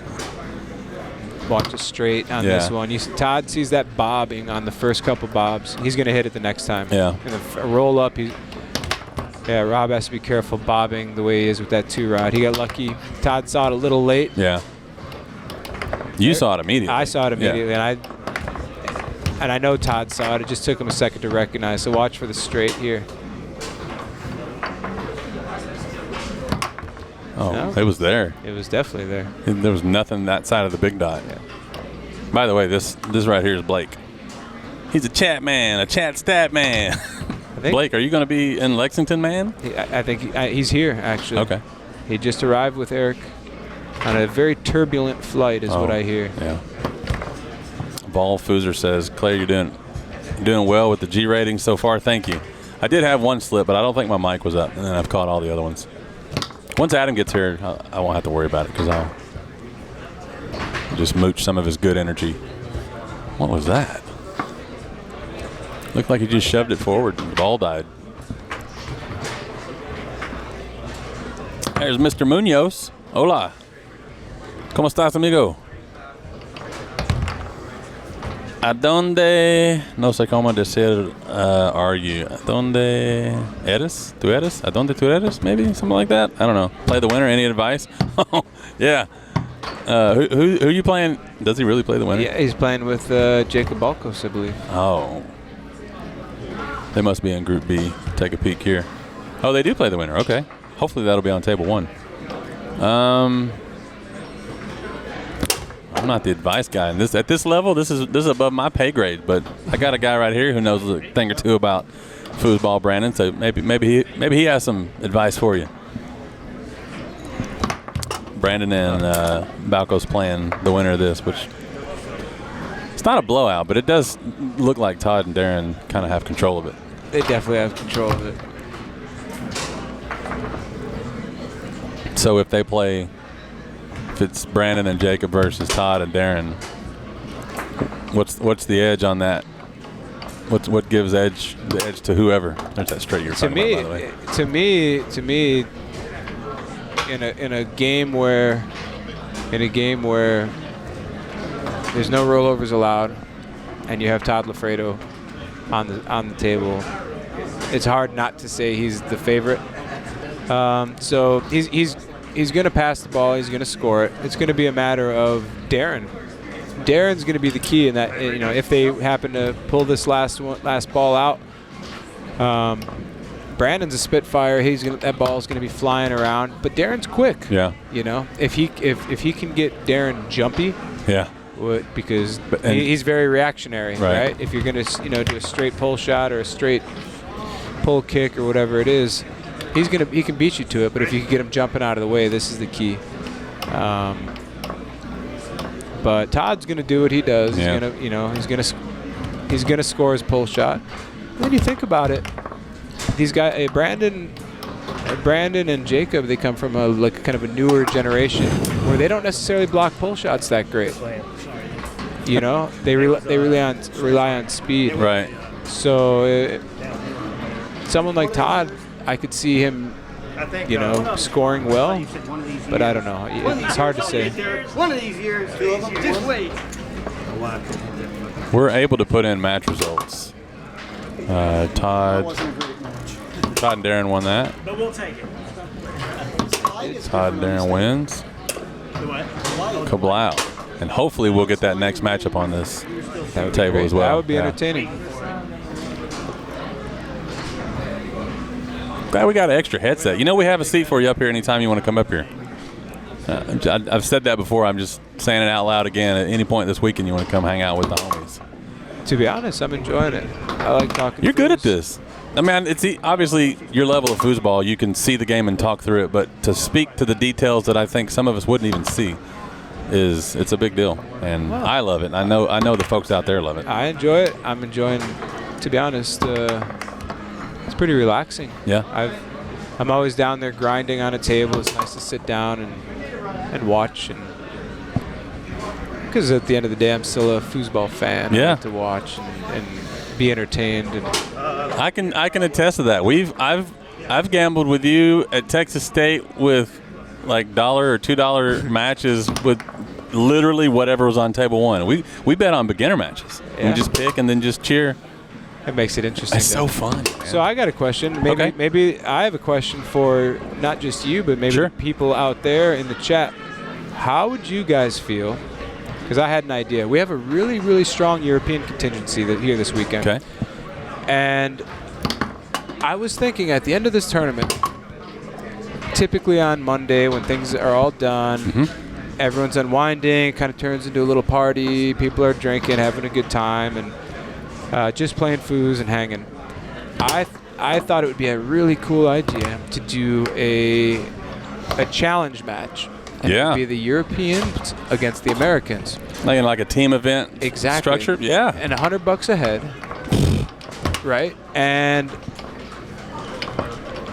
Walked it straight on this one. Todd sees that bobbing on the first couple bobs. He's going to hit it the next time. Yeah. A roll up. Rob has to be careful bobbing the way he is with that 2-rod. He got lucky. Todd saw it a little late. Yeah. You saw it immediately. I saw it immediately, and I know Todd saw it. It just took him a second to recognize. So watch for the straight here. Oh, No? It was there. It was definitely there. There was nothing that side of the big dot. Yeah. By the way, this right here is Blake. He's a chat man, a chat stat man. Blake, are you going to be in Lexington, man? I think he's here, actually. Okay. He just arrived with Eric on a very turbulent flight, is what I hear. Yeah. Ball Foozer says, Claire, you're doing well with the G rating so far. Thank you. I did have one slip, but I don't think my mic was up, and then I've caught all the other ones. Once Adam gets here, I won't have to worry about it because I'll just mooch some of his good energy. What was that? Looked like he just shoved it forward and the ball died. There's Mr. Muñoz. Hola. ¿Cómo estás, amigo? ¿A dónde? No sé cómo decir are you? ¿A dónde eres? ¿Tú eres? ¿A dónde tú eres? Maybe something like that. I don't know. Play the winner. Any advice? Oh, yeah. Who are you playing? Does he really play the winner? Yeah, he's playing with Jacob Balcos, I believe. Oh. They must be in Group B. Take a peek here. Oh, they do play the winner. Okay. Hopefully that'll be on table 1. I'm not the advice guy. And at this level, this is above my pay grade. But I got a guy right here who knows a thing or two about foosball, Brandon. So maybe he has some advice for you. Brandon and Balcos playing the winner of this, which it's not a blowout, but it does look like Todd and Deron kind of have control of it. They definitely have control of it. So if it's Brandon and Jacob versus Todd and Deron, what's the edge on that? What gives the edge to whoever? There's that straight you're talking about, by the way. To me, in a game where there's no rollovers allowed, and you have Todd Loffredo on the table, it's hard not to say he's the favorite. So he's going to pass the ball. He's going to score it. It's going to be a matter of Deron. Deron's going to be the key in that. If they happen to pull this last ball out, Brandon's a spitfire. That ball's going to be flying around. But Deron's quick. Yeah. If he can get Deron jumpy. Yeah. Because he's very reactionary, right? If you're going to do a straight pull shot or a straight pull kick or whatever it is, he can beat you to it. But if you can get him jumping out of the way, this is the key. But Todd's going to do what he does. Yeah. He's going to score his pull shot. When you think about it, these guys, Brandon and Jacob, they come from kind of a newer generation where they don't necessarily block pull shots that great. They rely on speed. Right. So someone like Todd, I could see him, scoring well, but I don't know. It's hard to say. One of these years, just wait. We're able to put in match results. Todd and Deron won that. But we'll take it. Todd and Deron wins. Kablow. And hopefully we'll get that next matchup on this table as well. That would be entertaining. Glad we got an extra headset. We have a seat for you up here anytime you want to come up here. I've said that before. I'm just saying it out loud again. At any point this weekend you want to come hang out with the homies. To be honest, I'm enjoying it. I like talking. You're good at this. I mean, it's obviously your level of foosball. You can see the game and talk through it, but to speak to the details that I think some of us wouldn't even see it's a big deal, and I love it. I know the folks out there love it. I enjoy it. I'm enjoying. To be honest, it's pretty relaxing. Yeah. I'm always down there grinding on a table. It's nice to sit down and watch, and because at the end of the day, I'm still a foosball fan. Yeah. I like to watch and be entertained. And I can attest to that. I've gambled with you at Texas State with like $1 or $2 matches with literally whatever was on table one. We bet on beginner matches. Yeah. We just pick and then just cheer. it makes it interesting. It's so fun. Man. So I got a question. Maybe I have a question for not just you, but maybe people out there in the chat. How would you guys feel? Because I had an idea. We have a really, really strong European contingency here this weekend. Okay. And I was thinking at the end of this tournament, typically on Monday when things are all done, everyone's unwinding, kind of turns into a little party. People are drinking, having a good time, and just playing foos and hanging. I thought it would be a really cool idea to do a challenge match. And it would be the Europeans against the Americans. Like a team event structure? Yeah. And $100 a head. Right? And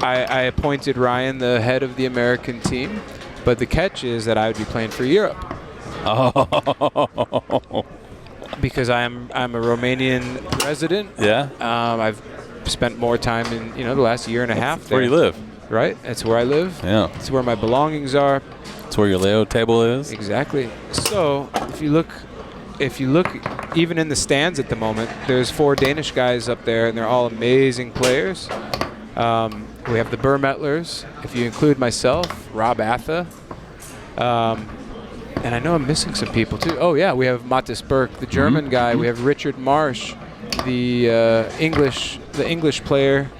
I appointed Ryan the head of the American team, but the catch is that I would be playing for Europe. Oh. Because I'm a Romanian resident. Yeah. I've spent more time in the last year and a half there. Where you live. Right? That's where I live. Yeah. It's where my belongings are. It's where your Leo table is. Exactly. So if you look even in the stands at the moment, there's 4 Danish guys up there, and they're all amazing players. We have the Burmetlers, if you include myself, Rob Atha. And I know I'm missing some people too. Oh yeah, we have Matis Burke, the German guy. We have Richard Marsh, the English player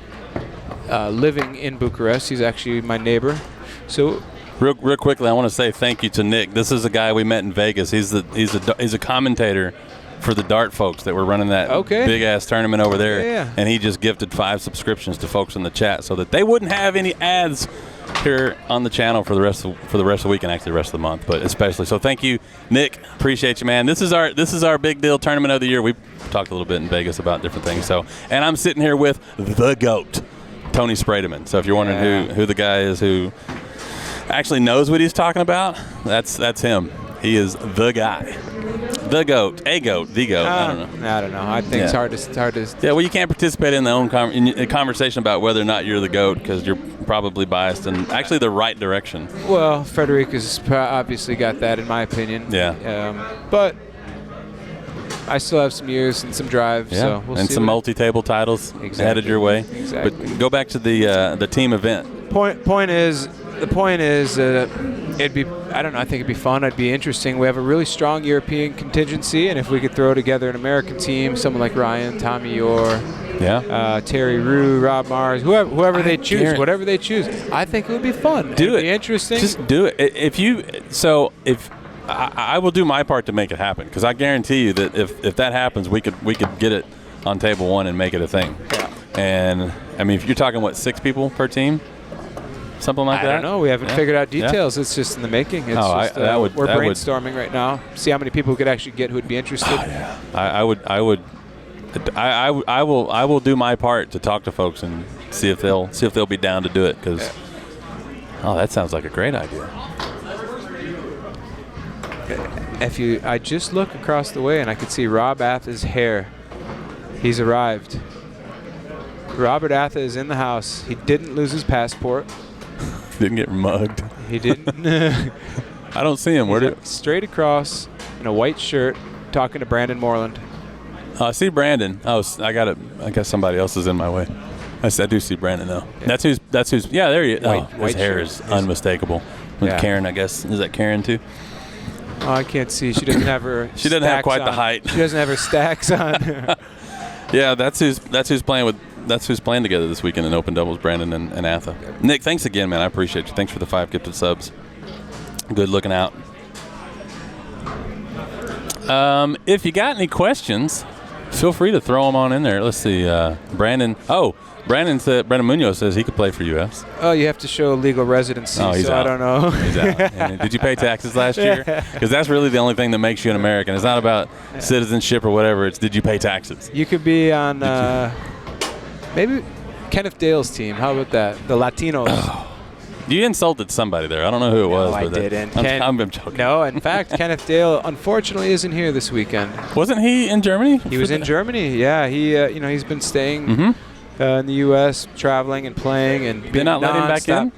living in Bucharest. He's actually my neighbor. So real quickly, I want to say thank you to Nick. This is a guy we met in Vegas. He's a commentator for the Dart folks that were running that big ass tournament over there. Yeah. And he just gifted 5 subscriptions to folks in the chat so that they wouldn't have any ads here on the channel for the rest of the week, and actually the rest of the month, but especially. So thank you, Nick. Appreciate you, man. This is our big deal tournament of the year. We talked a little bit in Vegas about different things. So, and I'm sitting here with the GOAT, Tony Spredeman. So if you're wondering who the guy is who actually knows what he's talking about, that's him. He is the guy. The GOAT. A GOAT. The GOAT. I don't know. I think it's hard to. Yeah, well, you can't participate in a conversation about whether or not you're the GOAT because you're probably biased in actually the right direction. Well, Frederic has obviously got that, in my opinion. Yeah. But I still have some years and some drive. Yeah. So we'll and see some multi-table titles headed your way. Exactly. But go back to the team event. The point is, it'd be. I don't know. I think it'd be fun. It'd be interesting. We have a really strong European contingency, and if we could throw together an American team, someone like Ryan, Tommy Orr, Terry Rue, Rob Mars, whoever they choose, whatever they choose, I think it would be fun. Do It'd it. Be interesting. Just do it. If I will do my part to make it happen, because I guarantee you that if that happens, we could get it on table one and make it a thing. Yeah. And I mean, if you're talking 6 people per team. Something like that? I don't know. We haven't figured out details. It's just in the making. It's we're brainstorming right now. See how many people we could actually get who would be interested. Oh, yeah. I will do my part to talk to folks and see if they'll be down to do it. Because that sounds like a great idea. I just look across the way and I could see Rob Atha's hair. He's arrived. Robert Atha is in the house. He didn't lose his passport. Didn't get mugged. He didn't. I don't see him. Straight across in a white shirt, talking to Brandon Moreland. I see Brandon. Oh, I got it. I guess somebody else is in my way. I do see Brandon though. Yeah. That's who's. Yeah, there he is. His hair is unmistakable. With Karen, I guess. Is that Karen too? Oh, I can't see. She doesn't have her. She doesn't have quite the height. She doesn't have her stacks on. Yeah, that's who's playing with. That's who's playing together this weekend in open doubles, Brandon and Atha. Nick, thanks again, man. I appreciate you. Thanks for the 5 gifted subs. Good looking out. If you got any questions, feel free to throw them on in there. Let's see. Brandon Muñoz says he could play for US. Oh, you have to show legal residency, he's out. I don't know. He's out. And did you pay taxes last year? Because that's really the only thing that makes you an American. It's not about citizenship or whatever. It's did you pay taxes? You could be on maybe Kenneth Dale's team. How about that? The Latinos. You insulted somebody there. I don't know who it was. I but didn't. I'm joking. No, in fact, Kenneth Dale unfortunately isn't here this weekend. Wasn't he in Germany? He was in Germany. Yeah, he he's been staying in the U.S., traveling and playing, and Did not let him back in?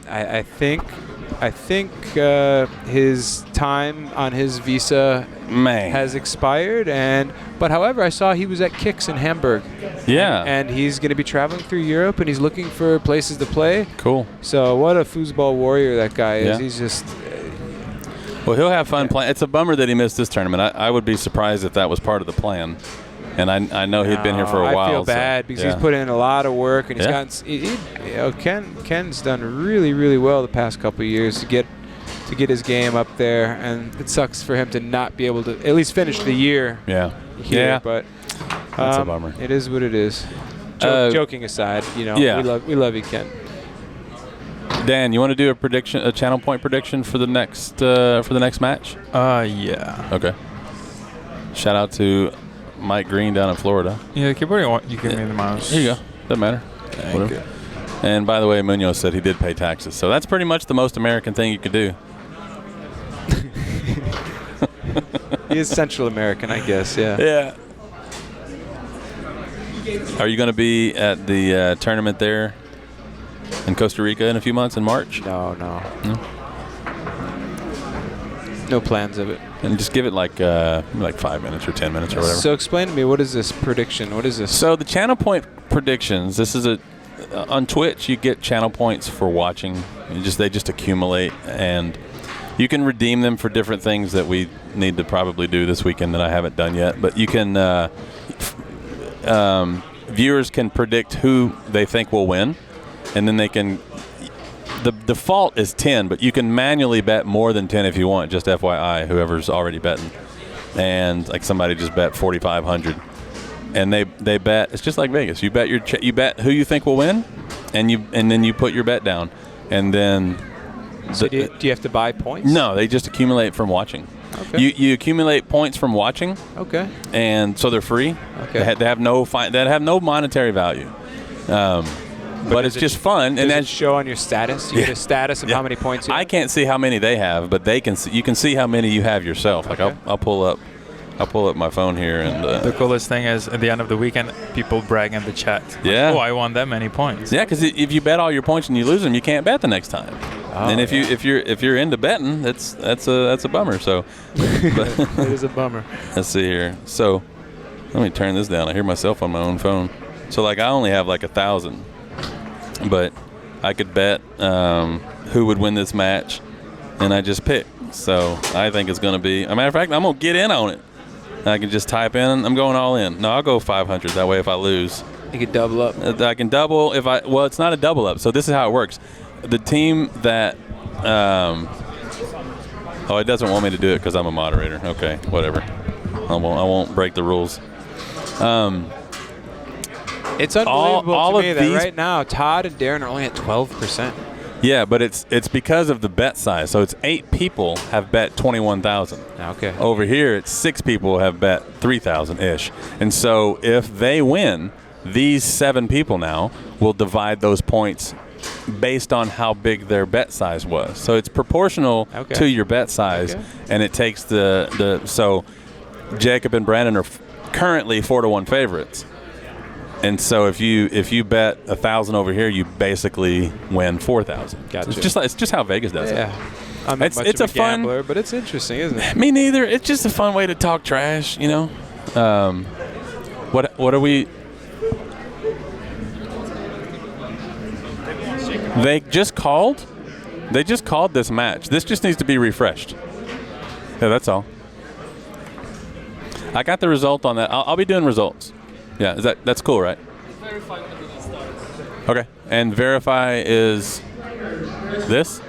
I think his time on his visa has expired, but however, I saw he was at Kicks in Hamburg. Yeah. And he's going to be traveling through Europe, and he's looking for places to play. Cool. So what a foosball warrior that guy is. Yeah. He's just... Well, he'll have fun playing. It's a bummer that he missed this tournament. I would be surprised if that was part of the plan. And I know he'd been here for a while. I feel bad because he's put in a lot of work, and he's gotten. Ken's done really, really well the past couple of years to get his game up there, and it sucks for him to not be able to at least finish the year. Here, but that's a bummer. It is what it is. Joking aside, we love you, Ken. Dan, you want to do a channel point prediction for the next match? Yeah. Okay. Shout out to Mike Green down in Florida. Yeah, you give me the mouse. Here you go. Doesn't matter. Whatever. And by the way, Muñoz said he did pay taxes, so that's pretty much the most American thing you could do. He is Central American, I guess. Yeah. Yeah. Are you going to be at the tournament there in Costa Rica in a few months in March? No. No plans of it. And just give it like 5 minutes or 10 minutes or whatever. So explain to me, what is this prediction? What is this? So the channel point predictions, this is on Twitch, you get channel points for watching. They just accumulate, and you can redeem them for different things that we need to probably do this weekend that I haven't done yet. But you can, viewers can predict who they think will win, and then they can. The default is 10, but you can manually bet more than 10 if you want. Just FYI, whoever's already betting, and like somebody just bet 4,500. And they bet. It's just like Vegas. You bet you bet who you think will win, and then you put your bet down, and then. So do you have to buy points? No, they just accumulate from watching. Okay. You accumulate points from watching. Okay. And so they're free. Okay. They have no monetary value. But it's just fun. Does it show on your status? You get a status of how many points you have? I can't see how many they have, but they can. You can see how many you have yourself. Like I'll pull up my phone here and. The coolest thing is at the end of the weekend, people brag in the chat. Yeah. Oh, I won that many points. Yeah, because if you bet all your points and you lose them, you can't bet the next time. Oh, and if you're into betting, that's a bummer. So. It is a bummer. Let's see here. So, let me turn this down. I hear myself on my own phone. So like I only have like 1,000. But I could bet who would win this match, and I just pick. So I think it's going to be. As a matter of fact, I'm going to get in on it. I can just type in. I'm going all in. No, I'll go 500. That way, if I lose, you can double up. I can double if I. Well, it's not a double up. So this is how it works. The team that. It doesn't want me to do it because I'm a moderator. Okay, whatever. I won't break the rules. It's unbelievable all to me of that these, right now Todd and Deron are only at 12%. Yeah, but it's because of the bet size. So it's 8 people have bet 21,000. Okay. Over here, it's 6 people have bet 3,000-ish. And so if they win, these 7 people now will divide those points based on how big their bet size was. So it's proportional to your bet size, and it takes so Jacob and Brandon are currently 4-1 favorites. And so if you bet 1,000 over here, you basically win 4,000. Gotcha. It's just how Vegas does it. Yeah. I'm not much of a gambler, but it's interesting, isn't it? Me neither. It's just a fun way to talk trash, you know. What are we? They just called this match. This just needs to be refreshed. Yeah, that's all. I got the result on that. I'll be doing results. Yeah, that's cool, right? Okay, and verify is this,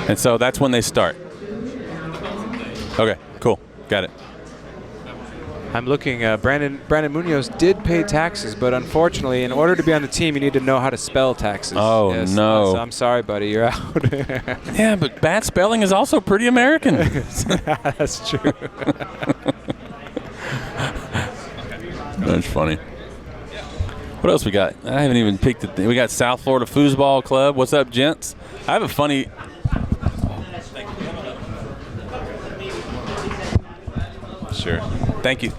and so that's when they start. Okay, cool, got it. I'm looking. Brandon Muñoz did pay taxes, but unfortunately, in order to be on the team, you need to know how to spell taxes. Oh, yes. No! So I'm sorry, buddy. You're out. Yeah, but bad spelling is also pretty American. That's true. That's funny. What else we got? I haven't even picked it. We got South Florida Foosball Club. What's up, gents? I have a funny. Sure. Thank you.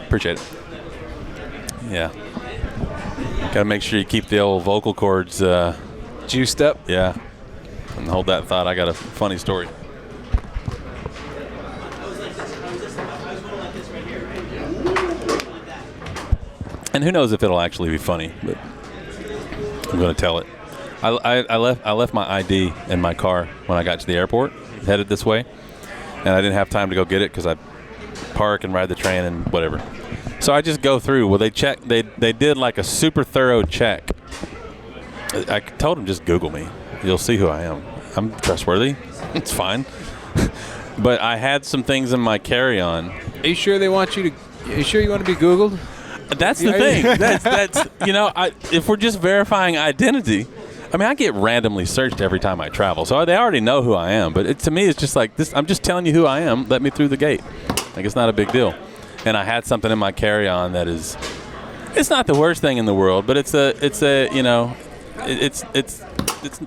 Appreciate it. Yeah. Got to make sure you keep the old vocal cords juiced up. Yeah. And hold that thought. I got a funny story. And who knows if it'll actually be funny, but I'm going to tell it. I left my ID in my car when I got to the airport, headed this way, and I didn't have time to go get it because I park and ride the train and whatever. So I just go through. Well, they did like a super thorough check. I told them, just Google me. You'll see who I am. I'm trustworthy. It's fine. But I had some things in my carry-on. Are you sure they want you to? Are you sure you want to be Googled? That's the thing. That's if we're just verifying identity, I mean, I get randomly searched every time I travel, so they already know who I am. But to me, it's just like this. I'm just telling you who I am. Let me through the gate. Like, it's not a big deal. And I had something in my carry-on that is, it's not the worst thing in the world, but it's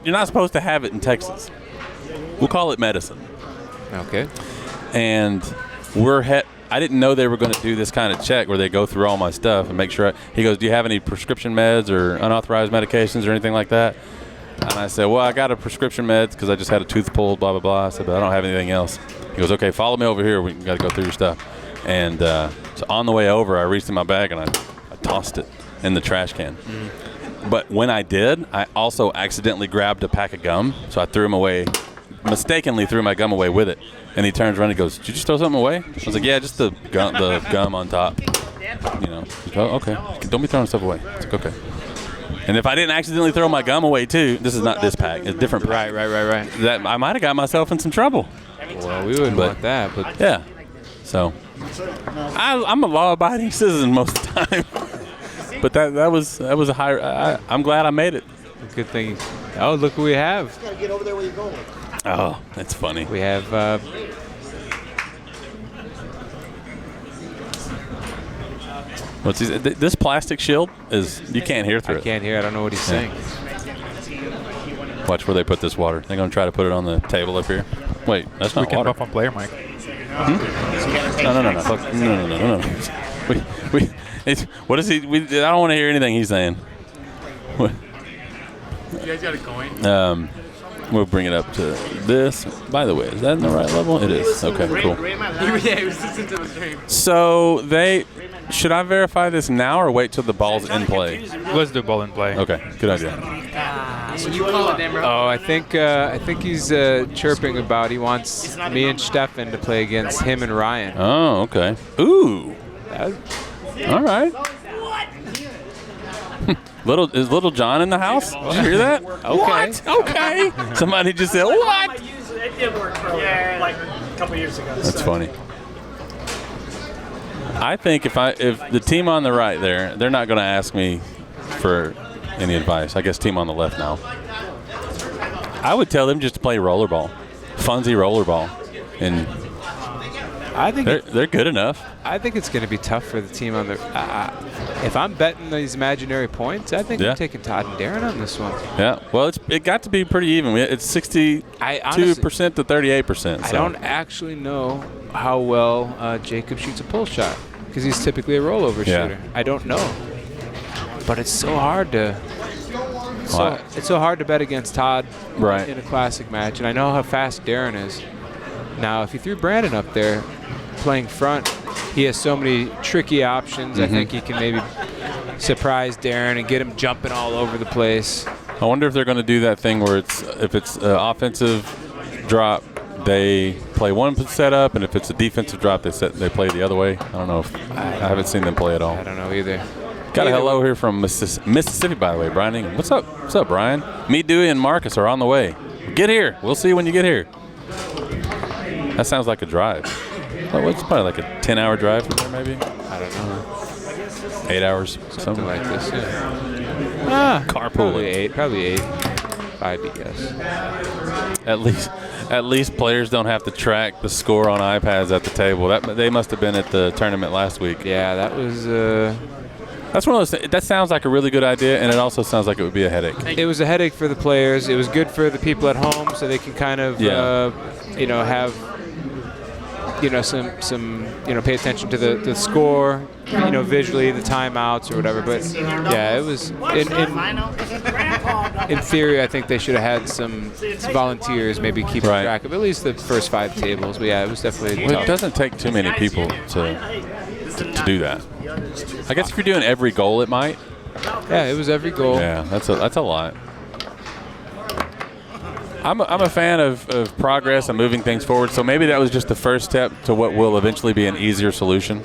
you're not supposed to have it in Texas. We'll call it medicine. Okay. And I didn't know they were going to do this kind of check where they go through all my stuff and make sure. He goes, do you have any prescription meds or unauthorized medications or anything like that? And I said, well, I got a prescription meds because I just had a tooth pulled, blah, blah, blah. I said, but I don't have anything else. He goes, okay, follow me over here. We got to go through your stuff. And so on the way over, I reached in my bag and I tossed it in the trash can. Mm-hmm. But when I did, I also accidentally grabbed a pack of gum. So I threw them away, mistakenly threw my gum away with it. And he turns around and goes, did you just throw something away? I was like, yeah, just the gum on top. Oh, okay. Don't be throwing stuff away. It's like, okay. And if I didn't accidentally throw my gum away, too, this is not this pack. It's a different pack. Right. That I might have got myself in some trouble. Well, we wouldn't want that. But yeah. So I'm a law-abiding citizen most of the time. But that was a high. I'm glad I made it. Good thing. Oh, look who we have. You gotta get over there where you're going. Oh, that's funny. We have. What's this plastic shield is? You can't hear through it. I can't hear. I don't know what he's saying. Watch where they put this water. They're gonna try to put it on the table up here. Wait, that's not water. We can buff on player mic. No. What is he? I don't want to hear anything he's saying. What? You guys got a coin? We'll bring it up to this. By the way, is that in the right level? It is. Okay, cool. Yeah, he was listening to the stream. So should I verify this now or wait till the ball's in play? Let's do ball in play. Okay, good idea. When you call it, then, bro. Oh, I think he's chirping about he wants me and Stefan to play against him and Ryan. Oh, okay. Ooh. All right. Is Little John in the house? Did you hear that? Okay. What? Okay. Somebody just said, what? It did work for like a couple years ago. That's funny. I think if the team on the right there, they're not going to ask me for any advice. I guess team on the left now. I would tell them just to play rollerball, funsy rollerball, and I think they're good enough. I think it's going to be tough for the team on the. If I'm betting these imaginary points, I think I'm taking Todd and Deron on this one. Yeah. Well, it got to be pretty even. It's 62% to 38%. So. I don't actually know how well Jacob shoots a pull shot because he's typically a rollover shooter. I don't know, but it's so hard to. It's so hard to bet against Todd in a classic match, and I know how fast Deron is. Now, if you threw Brandon up there playing front, he has so many tricky options. I think he can maybe surprise Deron and get him jumping all over the place. I wonder if they're going to do that thing where if it's an offensive drop, they play one setup, and if it's a defensive drop, they play the other way. I don't know. I haven't seen them play at all. I don't know either. Got a hello here from Mississippi, by the way, Brian. What's up? What's up, Brian? Me, Dewey, and Marcus are on the way. Get here. We'll see you when you get here. That sounds like a drive. Oh, it's probably like a 10-hour drive from there, maybe. I don't know. 8 hours, something like this. Yeah. Carpool. Probably 8. I'd guess. At least players don't have to track the score on iPads at the table. They must have been at the tournament last week. Yeah, that was. That's one of those. That sounds like a really good idea, and it also sounds like it would be a headache. It was a headache for the players. It was good for the people at home, so they can kind of, have, some, pay attention to the score, visually, the timeouts or whatever. But yeah, it was in theory. I think they should have had some volunteers, maybe keeping track of at least the first 5 tables. But yeah, it was definitely tough. It doesn't take too many people to do that. I guess if you're doing every goal, it might. Yeah, it was every goal. Yeah, that's a lot. I'm a fan of progress and moving things forward, so maybe that was just the first step to what will eventually be an easier solution.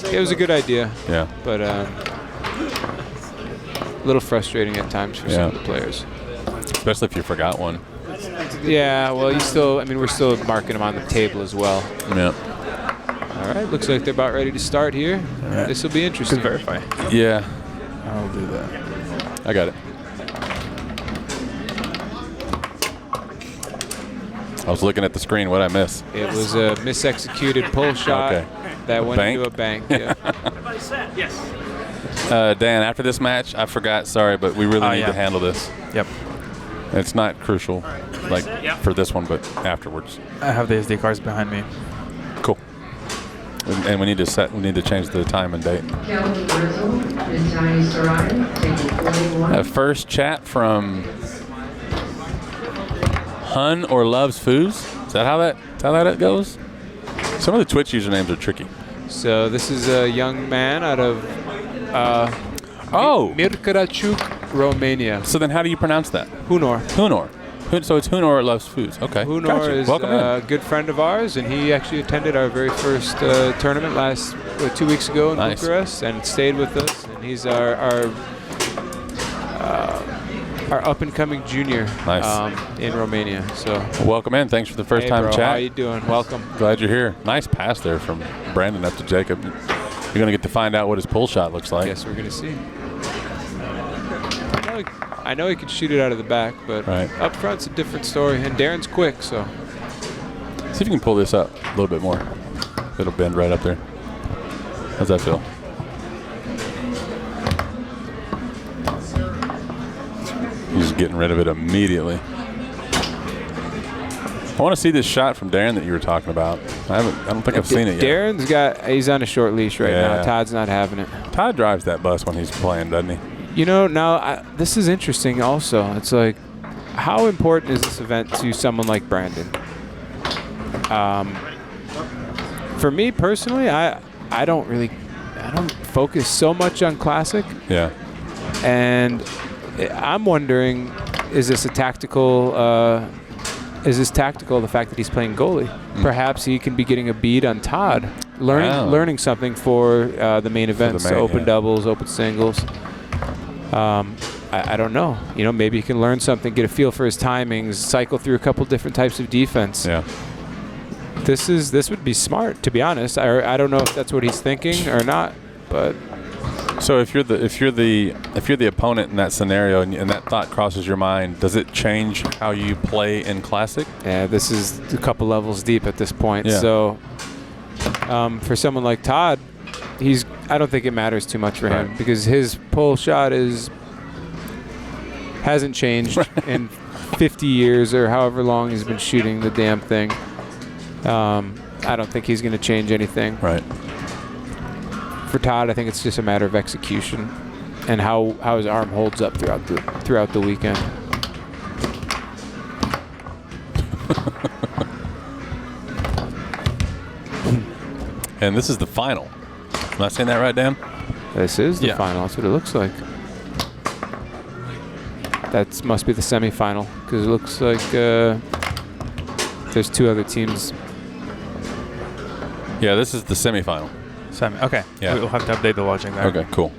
It was a good idea. Yeah. But a little frustrating at times for some of the players. Especially if you forgot one. Yeah, well, we're still marking them on the table as well. Yeah. All right, looks like they're about ready to start here. Right. This will be interesting. Verify. Yeah. I'll do that. I got it. I was looking at the screen. What did I miss? It was a misexecuted pull shot that went into a bank. Yeah. Everybody set? Yes. Dan, after this match, I forgot. Sorry, but we really need to handle this. Yep. It's not crucial, for this one, but afterwards. I have the SD cards behind me. Cool. And we need to change the time and date. First chat from Hun or Loves Foos. Is that how that goes? Some of the Twitch usernames are tricky. So this is a young man out of Mirkarachuk, Romania. So then how do you pronounce that? Hunor. So it's Hunor Loves Foods. Okay. Hunor is a good friend of ours, and he actually attended our very first tournament 2 weeks ago in Bucharest and stayed with us. And he's our up-and-coming junior in Romania. So welcome in. Thanks for the first time chat. How you doing? Welcome. Glad you're here. Nice pass there from Brandon up to Jacob. You're going to get to find out what his pull shot looks like. Yes, we're going to see. I know he could shoot it out of the back, but up front's a different story. And Darren's quick, so. See if you can pull this up a little bit more. It'll bend right up there. How's that feel? He's getting rid of it immediately. I want to see this shot from Darren that you were talking about. I don't think I've seen it yet. He's on a short leash right now. Todd's not having it. Todd drives that bus when he's playing, doesn't he? This is interesting also. It's like, how important is this event to someone like Brandon? For me personally, I don't focus so much on Classic. Yeah. And I'm wondering, is this tactical, the fact that he's playing goalie? Perhaps he can be getting a bead on Todd, learning something for the main events, open doubles, open singles. I don't know. Maybe he can learn something, get a feel for his timings, cycle through a couple different types of defense. Yeah. This would be smart, to be honest. I don't know if that's what he's thinking or not, but. So if you're the opponent in that scenario and that thought crosses your mind, does it change how you play in Classic? Yeah, this is a couple levels deep at this point. Yeah. So for someone like Todd, I don't think it matters too much for him because his pull shot hasn't changed in 50 years or however long he's been shooting the damn thing. I don't think he's going to change anything. Right. For Todd, I think it's just a matter of execution and how his arm holds up throughout the weekend. And this is the final. Am I saying that right, Dan? This is the final. That's what it looks like. That must be the semifinal because it looks like there's 2 other teams. Yeah, this is the semifinal. Okay. Yeah. We'll have to update the logic there. Okay, cool.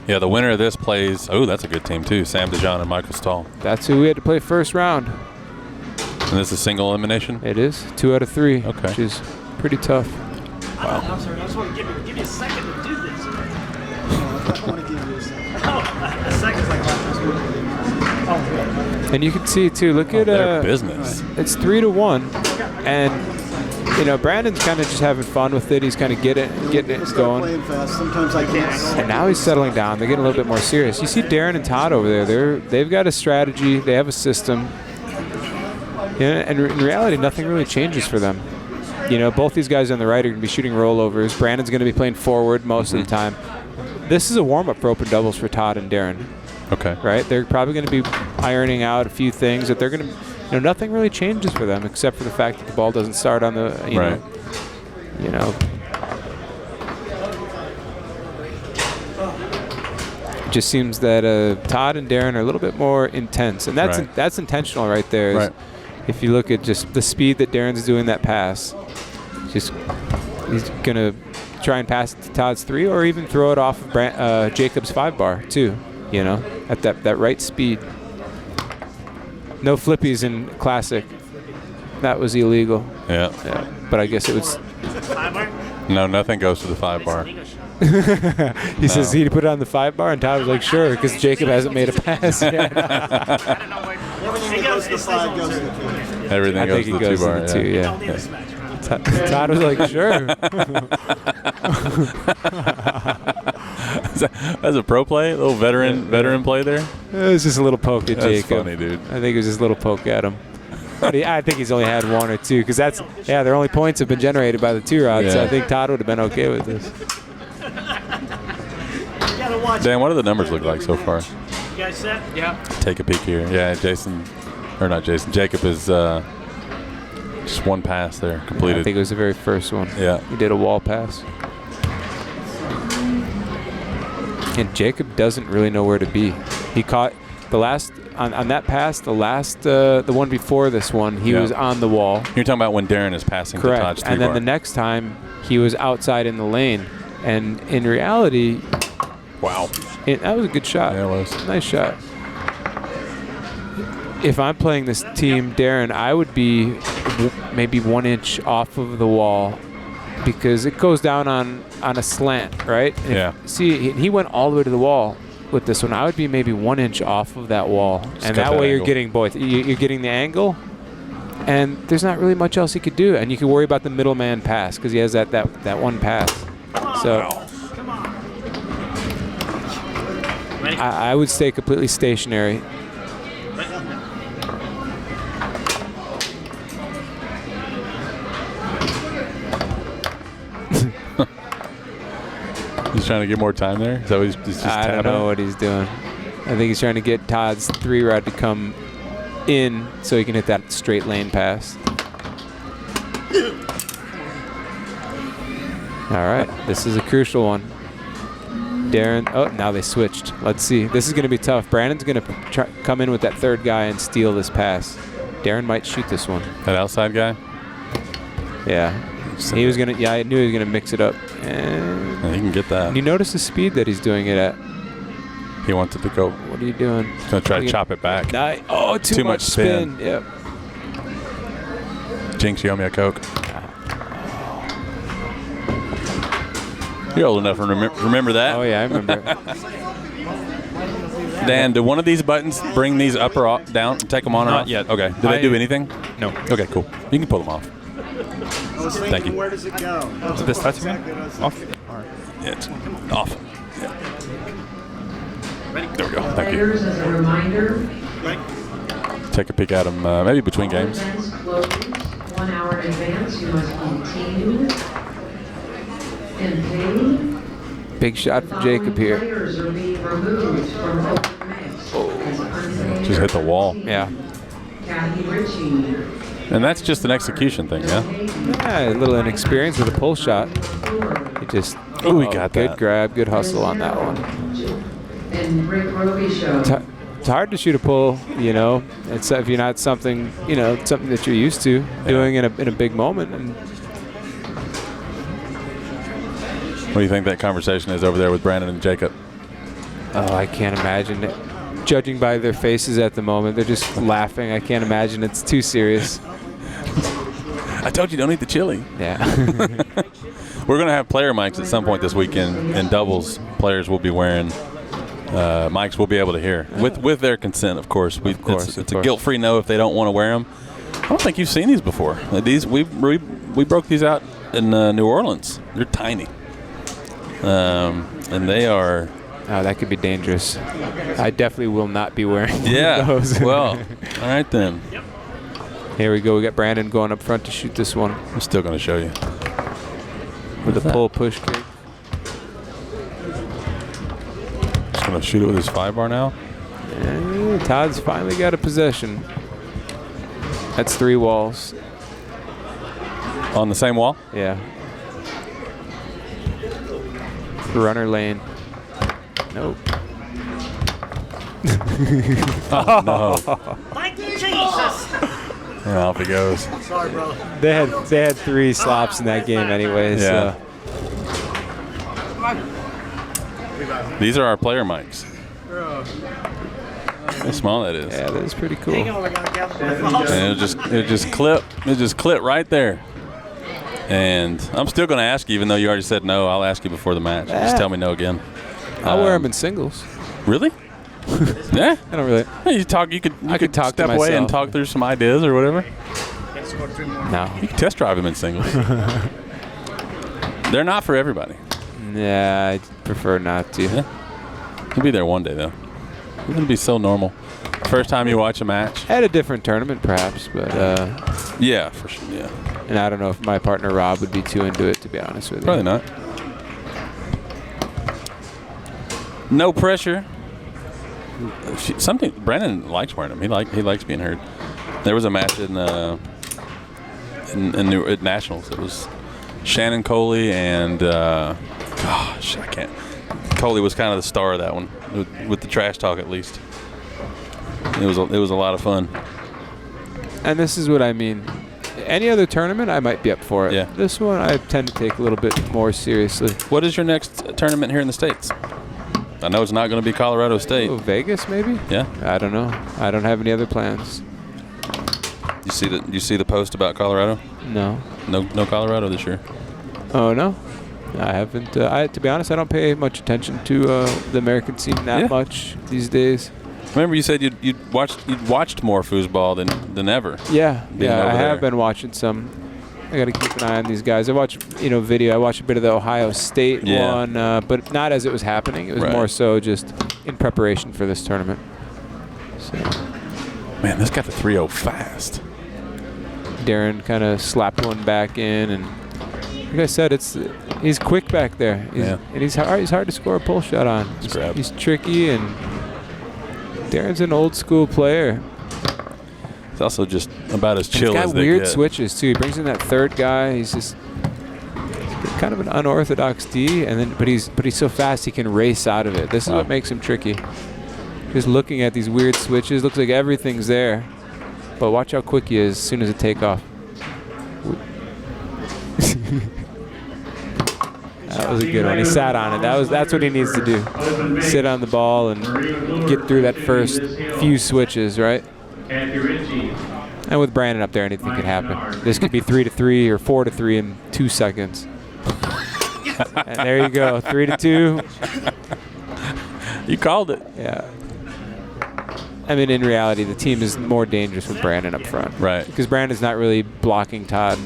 Yeah, the winner of this plays. Oh, that's a good team too. Sam Dijohn and Michael Stahl. That's who we had to play first round. And this is single elimination? It is 2 out of 3. Okay. Which is pretty tough. Wow. I'm sorry. I just want to give you a second to do this. I want to give you a second. A second's like last week. And you can see too. Look at their business. It's 3-1, and you know, Brandon's kind of just having fun with it. He's kind of getting it going. Playing fast. Sometimes I can't. And now he's settling down. They're getting a little bit more serious. You see Deron and Todd over there. They've got a strategy. They have a system. Yeah, and in reality, nothing really changes for them. You know, both these guys on the right are going to be shooting rollovers. Brandon's going to be playing forward most of the time. This is a warm-up for open doubles for Todd and Deron. Okay. Right? They're probably going to be ironing out a few things that they're going to, you know, nothing really changes for them except for the fact that the ball doesn't start on the, you know. It just seems that Todd and Deron are a little bit more intense, and that's intentional right there. Right. If you look at just the speed that Deron's doing that pass, he's going to try and pass it to Todd's 3 or even throw it off of Jacob's 5 bar too, you know, at that right speed. No flippies in Classic. That was illegal. Yeah. But I guess it was. No, nothing goes to the 5 bar. He says he put it on the 5 bar, and Todd was like, sure, because Jacob hasn't made a pass yet. Everything that goes to the 5 goes to the 2. Everything goes to the 2 bar. To the 2, yeah. Todd was like, sure. That's a pro play, a little veteran play there. It was just a little poke at Jacob. That's funny, dude. I think it was just a little poke at him. But I think he's only had 1 or 2 because their only points have been generated by the 2 rods. Yeah. So I think Todd would have been okay with this. Dan, what do the numbers look like so far? You guys set? Yeah. Take a peek here. Yeah, Jacob is just 1 pass there completed. I think it was the very first one. Yeah. He did a wall pass. And Jacob doesn't really know where to be. He caught the last on that pass, the one before this one, he was on the wall. You're talking about when Deron is passing Correct. to Todd's 3 and then bar. the next time he was outside in the lane. And in reality, wow. That was a good shot. Yeah, it was. Nice shot. If I'm playing this team, Deron, I would be maybe 1 inch off of the wall because it goes down on a slant, right? Yeah. See, he went all the way to the wall with this one. I would be maybe 1 inch off of that wall. And that way you're getting both. You're getting the angle, and there's not really much else he could do. And you can worry about the middleman pass because he has that one pass. So I would stay completely stationary. He's trying to get more time there? Is that what he's just I don't know what he's doing. I think he's trying to get Todd's 3 rod to come in so he can hit that straight lane pass. All right, this is a crucial one. Deron, now they switched. Let's see. This is going to be tough. Brandon's going to come in with that 3rd guy and steal this pass. Deron might shoot this one. That outside guy? Yeah. He was going to, I knew he was going to mix it up. And he can get that. You notice the speed that he's doing it at. He wants it to go. What are you doing? He's going to try to chop it back. Too much spin. Yep. Jinx, you owe me a Coke. You're old enough to remember that. Oh, yeah, I remember. Dan, do one of these buttons bring these up or down? Take them on or off? Not yet. Okay. Do they do anything? No. Okay, cool. You can pull them off. Thank you. Where does it go? To the start again? Off. Yeah, it's off. Yeah. There we go. Thank you. As a reminder, Take a peek at them maybe between games. events close 1 hour in advance. You must be teamed and paid. Big shot for Jacob here. Players are being removed from open mix. Just hit the wall. Yeah. Kathy Ritchie. And that's just an execution thing, yeah? Yeah, a little inexperience with a pull shot. He just. We got good that. grab, good hustle on that one. And Rick Roby show. It's hard to shoot a pull, you know. It's if you're not something that you're used to doing in a big moment. And What do you think that conversation is over there with Brandon and Jacob? oh, I can't imagine it. Judging by their faces at the moment, they're just laughing. I can't imagine it's too serious. I told you don't eat the chili. Yeah. We're going to have player mics at some point this weekend. In doubles, players will be wearing mics we'll be able to hear with their consent, of course. It's a guilt-free no if they don't want to wear them. I don't think you've seen these before. These we broke these out in New Orleans. They're tiny, and they are. Oh, that could be dangerous. I definitely will not be wearing those. Well, all right then. Here we go. We got Brandon going up front to shoot this one. I'm still going to show you. With a pull push kick. Just going to shoot it with his 5-bar now. And Todd's finally got a possession. That's 3 walls. On the same wall? Yeah. Runner lane. Nope. Oh, no. Thank you, Jesus. And off he goes. Sorry, bro. They had 3 slops in that game anyways. Yeah. So. These are our player mics. How small that is. Yeah, that is pretty cool. Hang on, we're gonna gather my balls. And it just clip right there. And I'm still going to ask you, even though you already said no. I'll ask you before the match. Just tell me no again. I'll wear them in singles. Really? Yeah. I don't really. Hey, you talk. You could talk to step away and myself. talk through some ideas or whatever. No. You can test drive them in singles. They're not for everybody. Yeah, I prefer not to. Yeah. You'll be there one day though. It's gonna be so normal. First time you watch a match. At a different tournament, perhaps, but Yeah, for sure. Yeah. and I don't know if my partner Rob would be too into it, to be honest with you. Probably not. No pressure. Something Brandon likes wearing them. He likes being heard. There was a match in at Nationals. It was Shannon Coley and gosh, I can't. Coley was kind of the star of that one with the trash talk at least. It was a lot of fun. And this is what I mean. Any other tournament, I might be up for it. Yeah. This one, I tend to take a little bit more seriously. What is your next tournament here in the States? I know it's not going to be Colorado State. Oh, Vegas, maybe? Yeah. I don't know. I don't have any other plans. You see the post about Colorado? No. No Colorado this year. Oh, no? I haven't. To be honest, I don't pay much attention to the American scene that much these days. Remember, you said you'd watched more foosball than ever. Yeah, Being I over have there. been watching some. I got to keep an eye on these guys. I watch, video. I watched a bit of the Ohio State one, but not as it was happening. It was more so just in preparation for this tournament. So, Man, this got the 3-0 fast. Deron kind of slapped one back in, and like I said, he's quick back there. And he's hard to score a pull shot on. He's tricky, and Darren's an old school player. It's also just about as chill as they get. He's got weird switches too. He brings in that third guy. He's kind of an unorthodox D, but he's so fast he can race out of it. This is what makes him tricky. Just looking at these weird switches, looks like everything's there, but watch how quick he is as soon as it take off. That was a good one. He sat on it. That's what he needs to do. Sit on the ball and get through that first few switches, right? And with Brandon up there, anything could happen. This could be 3-3 or 4-3 in 2 seconds. And there you go, 3-2. You called it. Yeah. I mean, in reality, the team is more dangerous with Brandon up front. Right. Because Brandon's not really blocking Todd.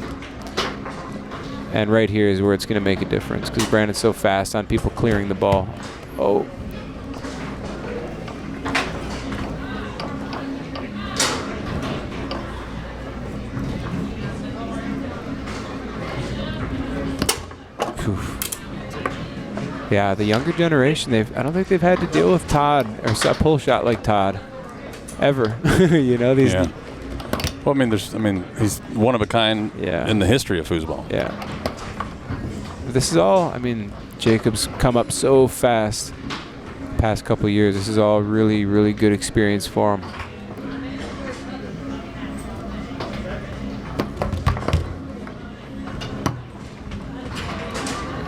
And right here is where it's going to make a difference because Brandon's so fast on people clearing the ball. Oh. Yeah, the younger generation, I don't think they've had to deal with Todd or a pull shot like Todd ever. These. Yeah. Well, he's one of a kind in the history of foosball. Yeah. This is all, Jacob's come up so fast the past couple of years. This is all really, really good experience for him.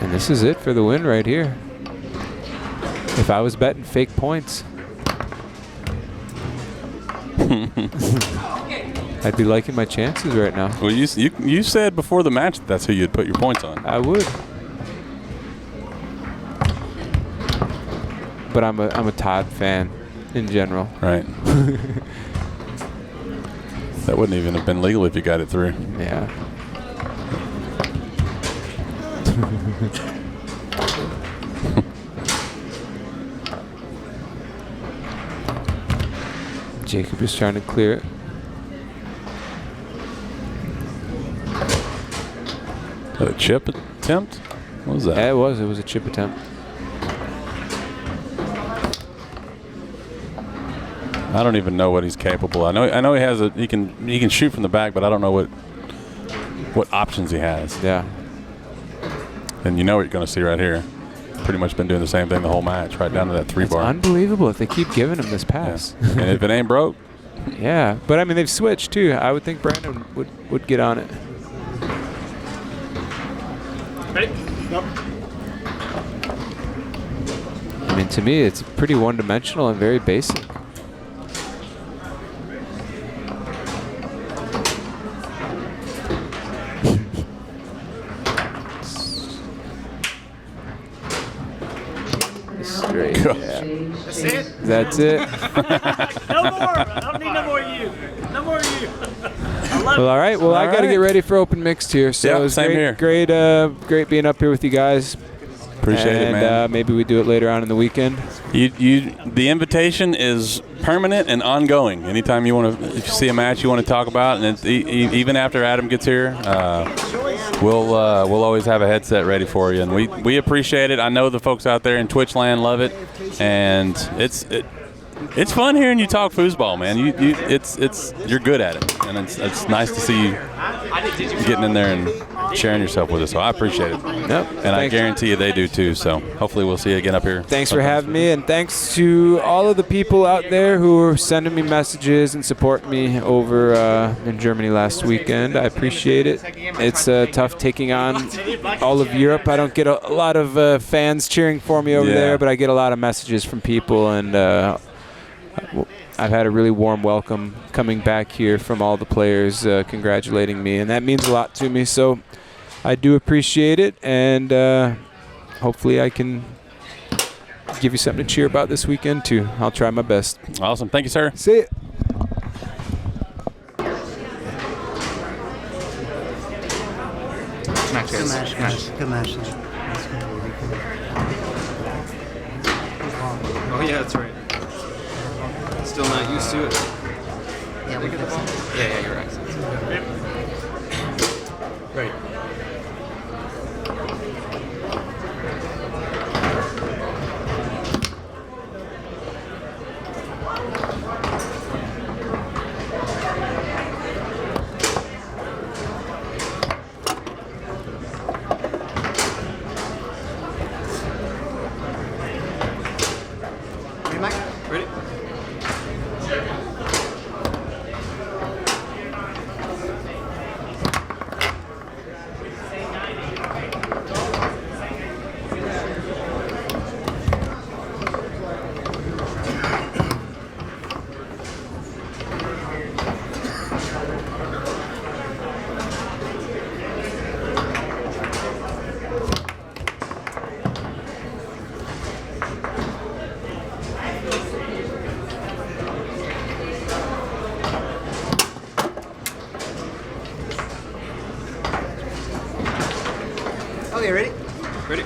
And this is it for the win right here. If I was betting fake points, I'd be liking my chances right now. Well, you said before the match that's who you'd put your points on. I would. But I'm a Todd fan in general. Right. That wouldn't even have been legal if you got it through. Yeah. Jacob is trying to clear it. A chip attempt? What was that? Yeah, it was. It was a chip attempt. I don't even know what he's capable. I know he has he can shoot from the back, but I don't know what options he has. Yeah. And you know what you're going to see right here. Pretty much been doing the same thing the whole match, right down to that 3 bar. Unbelievable if they keep giving him this pass. Yeah. And if it ain't broke. Yeah, but I mean they've switched too. I would think Brandon would get on it. Ready? Nope. I mean, to me, it's pretty one-dimensional and very basic. Straight. Yeah. That's it? That's it. No more. I don't need no more of you. No more of you. I love Well, all right. Well, I got to right. get ready for open mixed here. So Yeah, it was same great, here. great being up here with you guys. Appreciate it, man. And maybe we do it later on in the weekend. The invitation is permanent and ongoing. Anytime you want to, if you see a match you want to talk about, and it's, even after Adam gets here, we'll always have a headset ready for you, and we appreciate it. I know the folks out there in Twitch land love it, and it's fun hearing you talk foosball, man. You're good at it, and it's nice to see you getting in there and sharing yourself with us. So I appreciate it. Yep. And I guarantee you they do too. So hopefully we'll see you again up here. Thanks for having me, and thanks to all of the people out there who are sending me messages and supporting me over in Germany last weekend. I appreciate it. It's tough taking on all of Europe. I don't get a lot of fans cheering for me over there, but I get a lot of messages from people, and I've had a really warm welcome coming back here from all the players congratulating me, and that means a lot to me. So I do appreciate it, and hopefully I can give you something to cheer about this weekend too. I'll try my best. Awesome. Thank you, sir. See ya. Good match. Good match. Oh yeah, that's right. Still not used to it. Yeah, we get the ball. Yeah, you're right. Right. Ready, Mike? Ready? Okay, ready? Ready?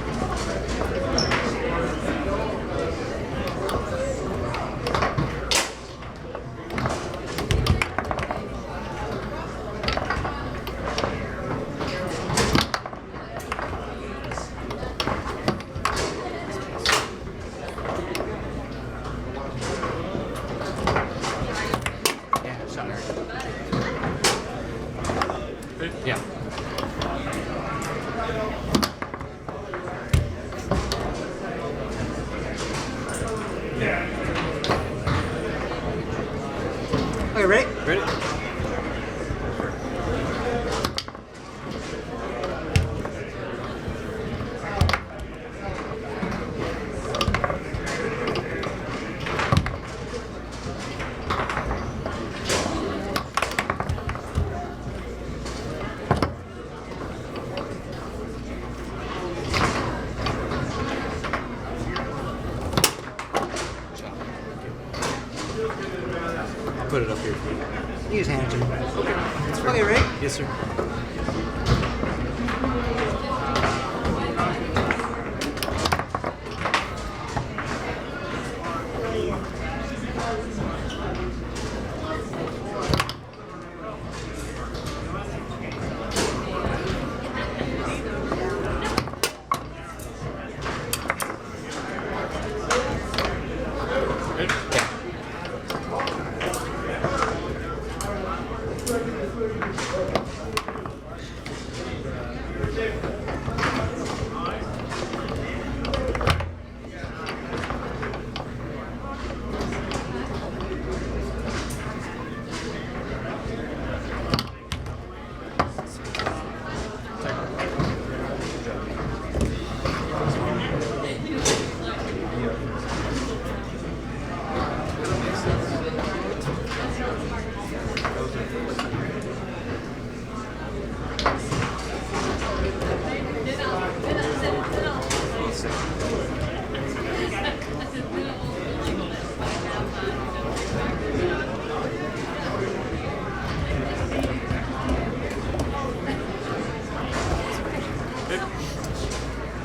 Yeah, shot her. Yeah. Okay, ready? Ready? Yes, sir.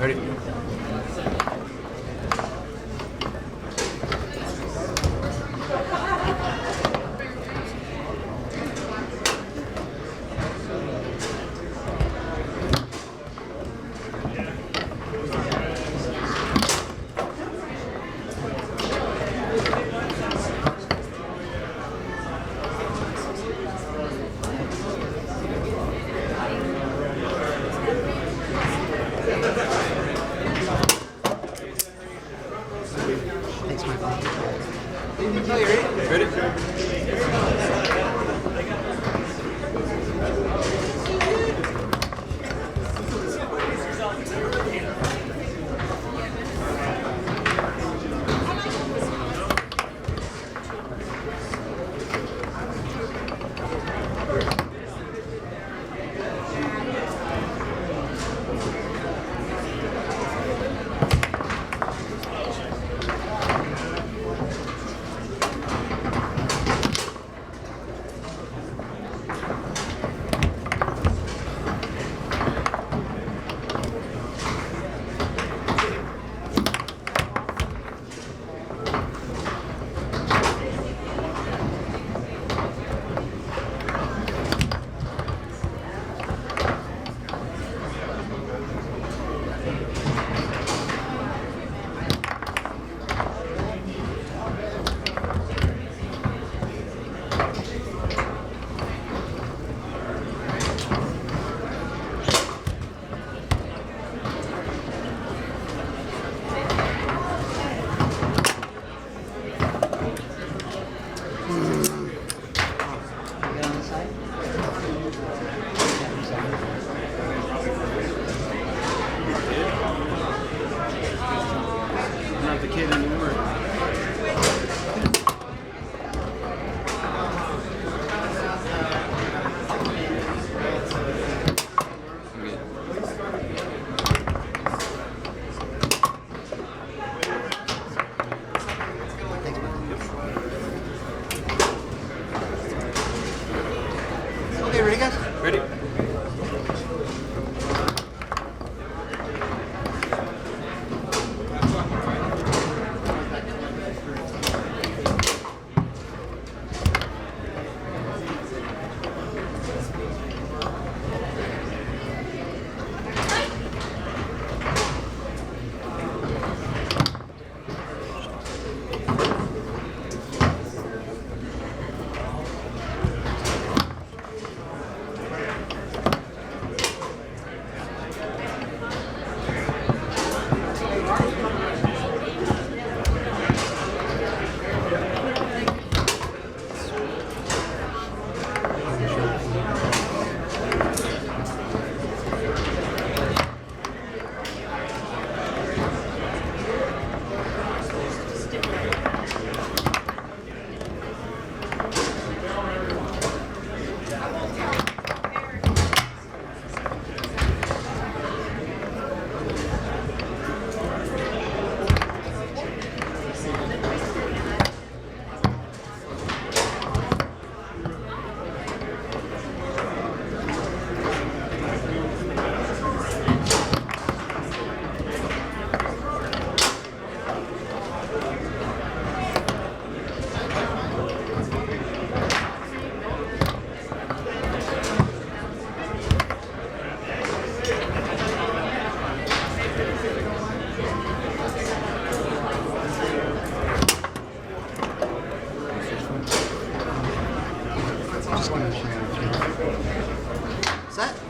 Ready?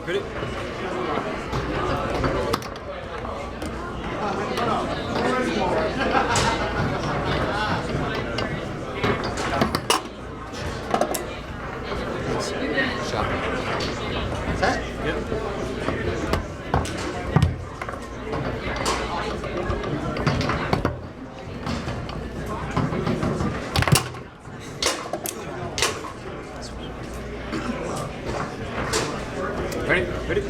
Ready? Set? Yep. Ready? Ready?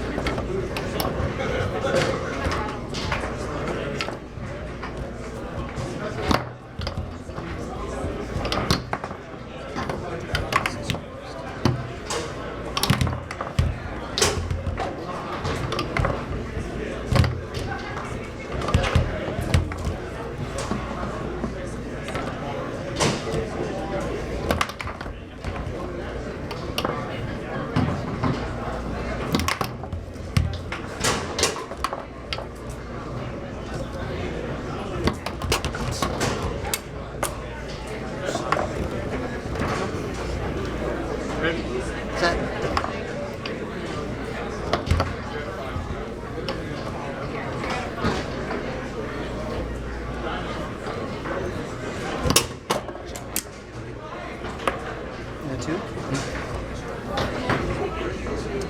Set. Two.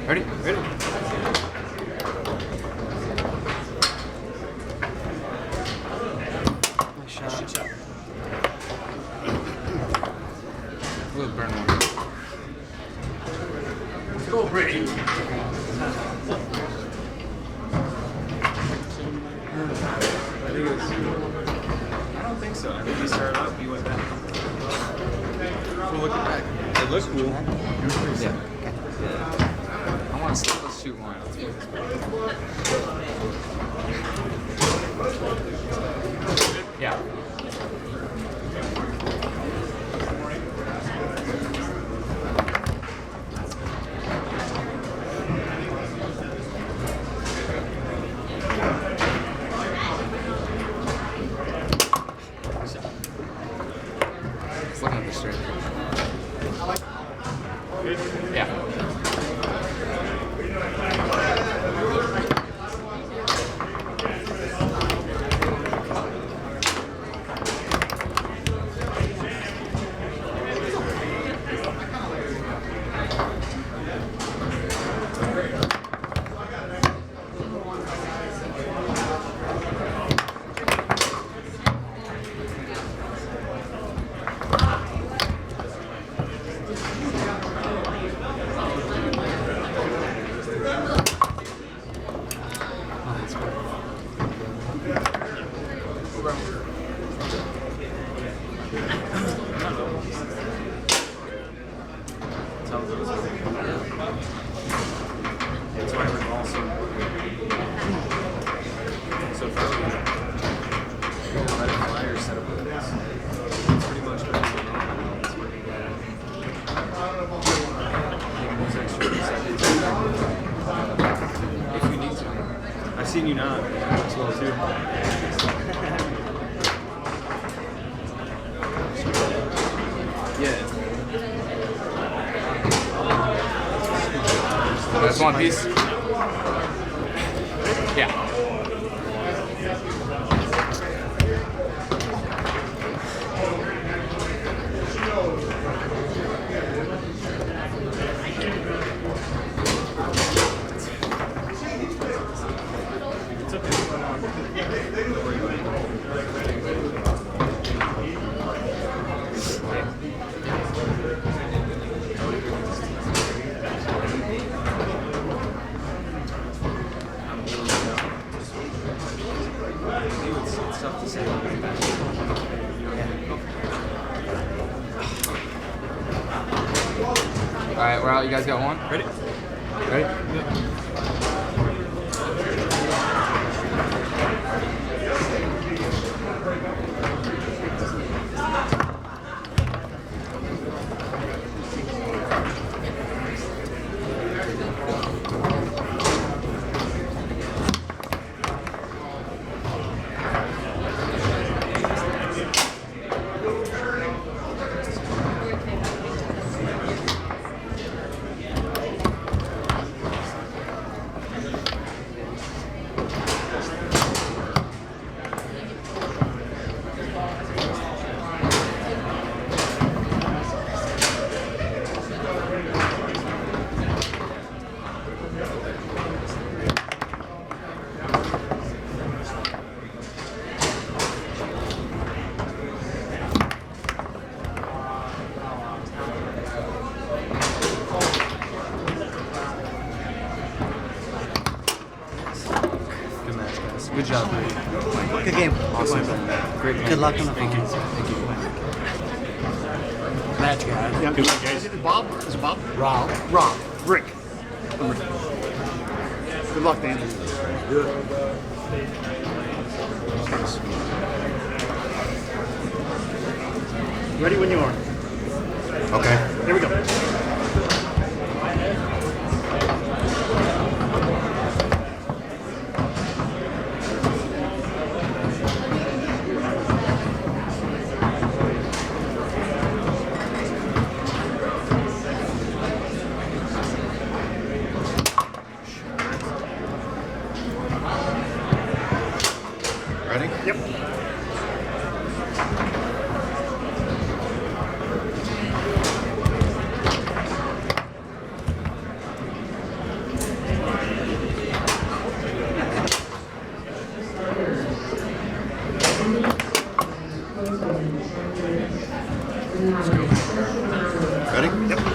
Ready? Ready? Nice shot. We'll burn one. Go, Brady. I don't think so. I think he started up, he went back. We're looking back. It looks cool. Yeah. I want to still shoot one. Yeah. Looking at the straight. Yeah. That's why we're also so far let it fly or set up with this. It's pretty much what it's working at. Those extra seconds. If you need to. I've seen you not as well too. Yeah. That's one piece. Yeah. It's okay. It's tough to say. All right, we're out. You guys got one? Ready? Ready? Yep. Good job, Brady. Good game. Awesome. Great game. Good luck on the phone. Thank you. Match, guys. Yeah, good luck, guys. Bob? Is it Bob? Rob. Rick. Good luck, Dan. Ready when you are. Okay. Here we go. Ready? Yep. Ready? Yep.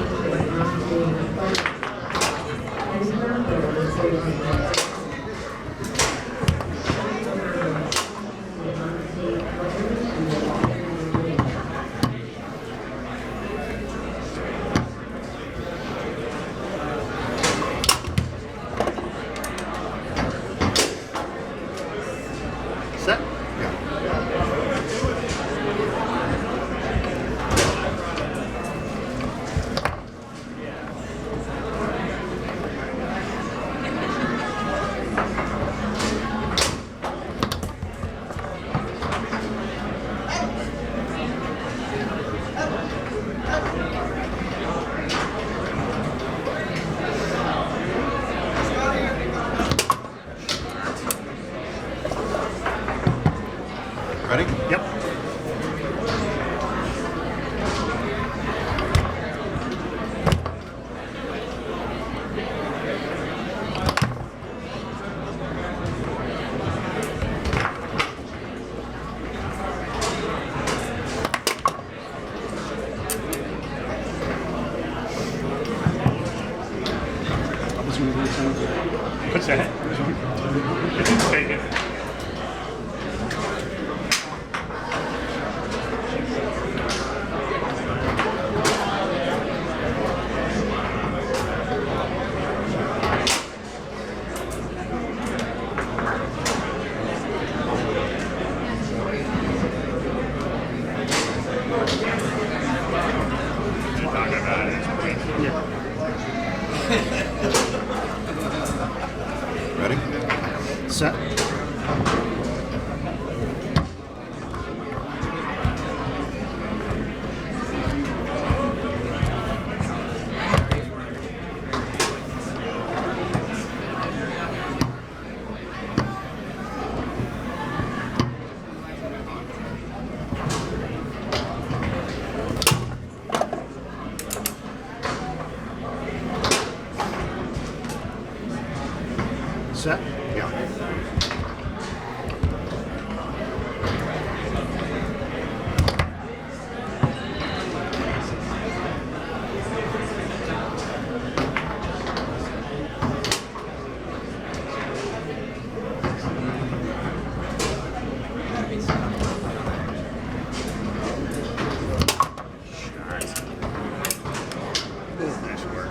Set? Ready? Yep. What's that? Take it. Ready? Set. Set. Yeah. Nice work.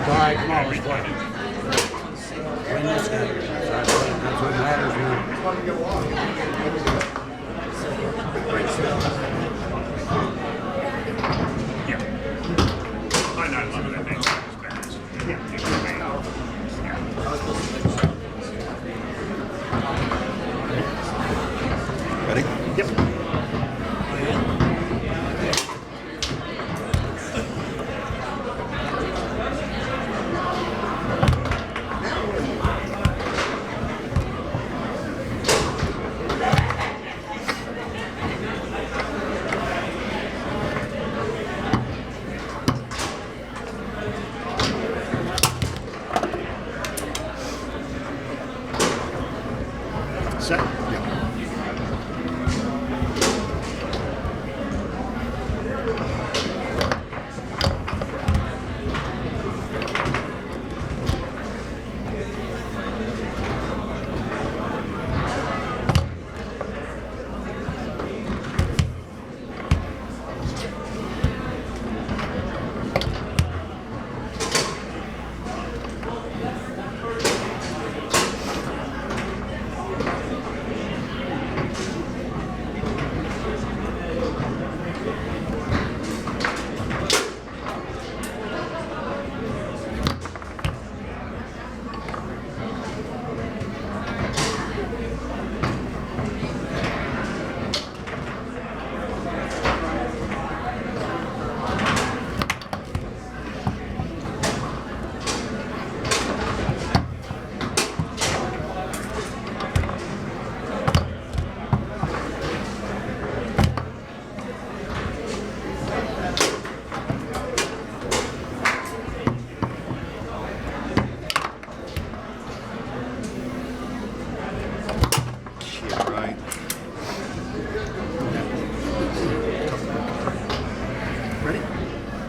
All right, come on, let's play. Win this game. That's what matters now.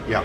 Yeah.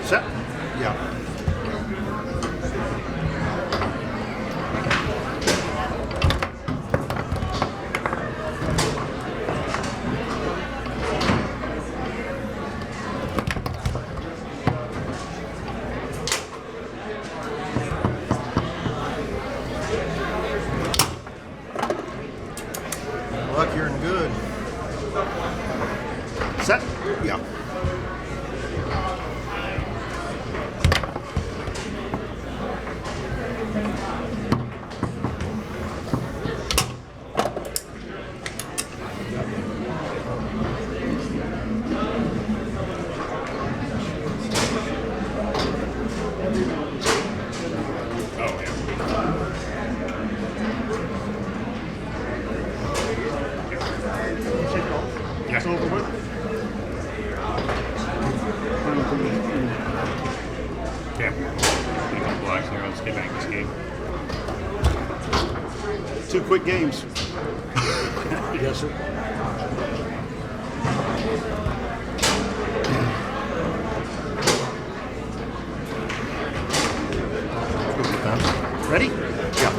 Set. Yeah. Luck, you're in good. Set. Yeah. It's over with. Okay. Blacks here. Let's get back to this game. 2 quick games. Yes, sir. Ready? Yeah.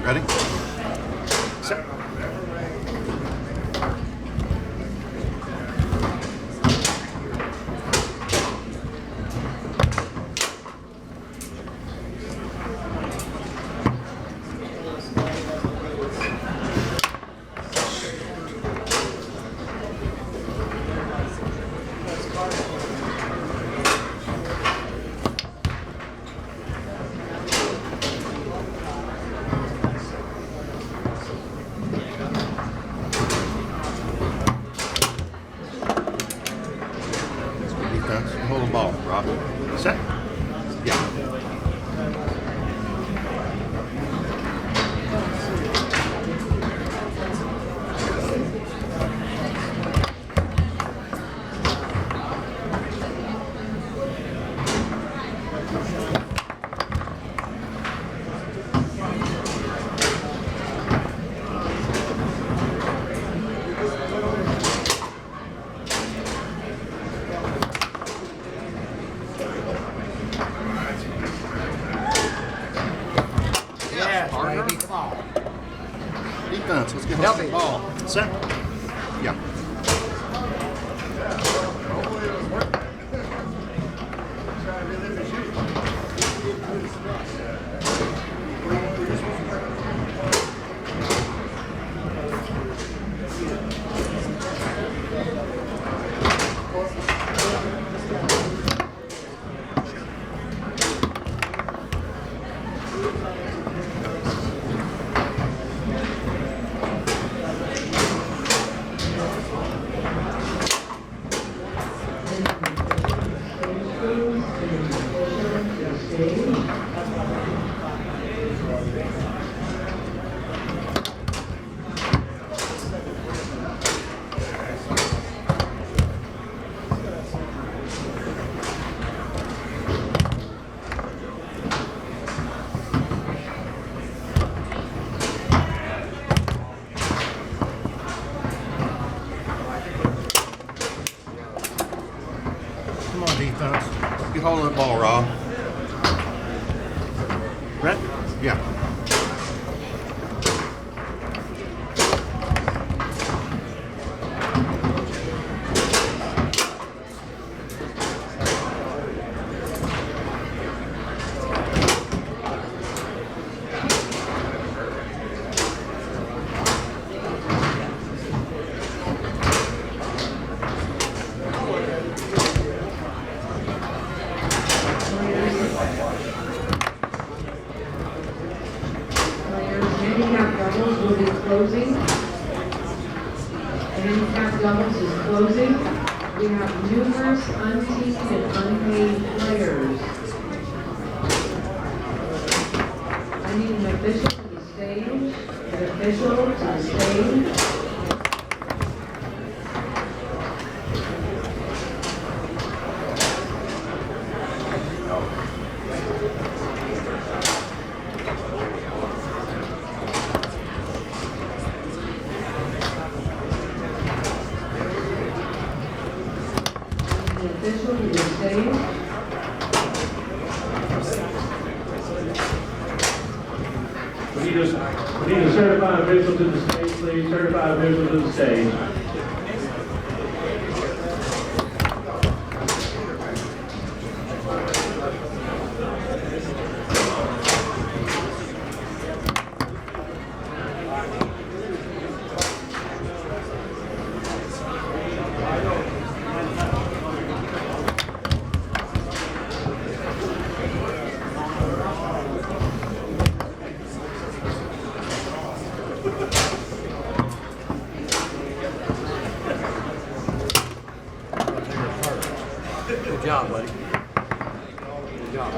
Ready? Set. Rob. Set. Yeah. Baby, come on. Defense. Let's get Help the me. ball. Set. Yeah. Come on, defense. Get hold of that ball, Rob. Brett? Yeah. Handicap doubles will be closing. Handicap doubles is closing. We have numerous unteamed and unpaid players. I need an official to the stage. An official to the stage. Official to the stage. We need a certified official to the stage, please. Certified official to the stage. Good job, buddy. Good job.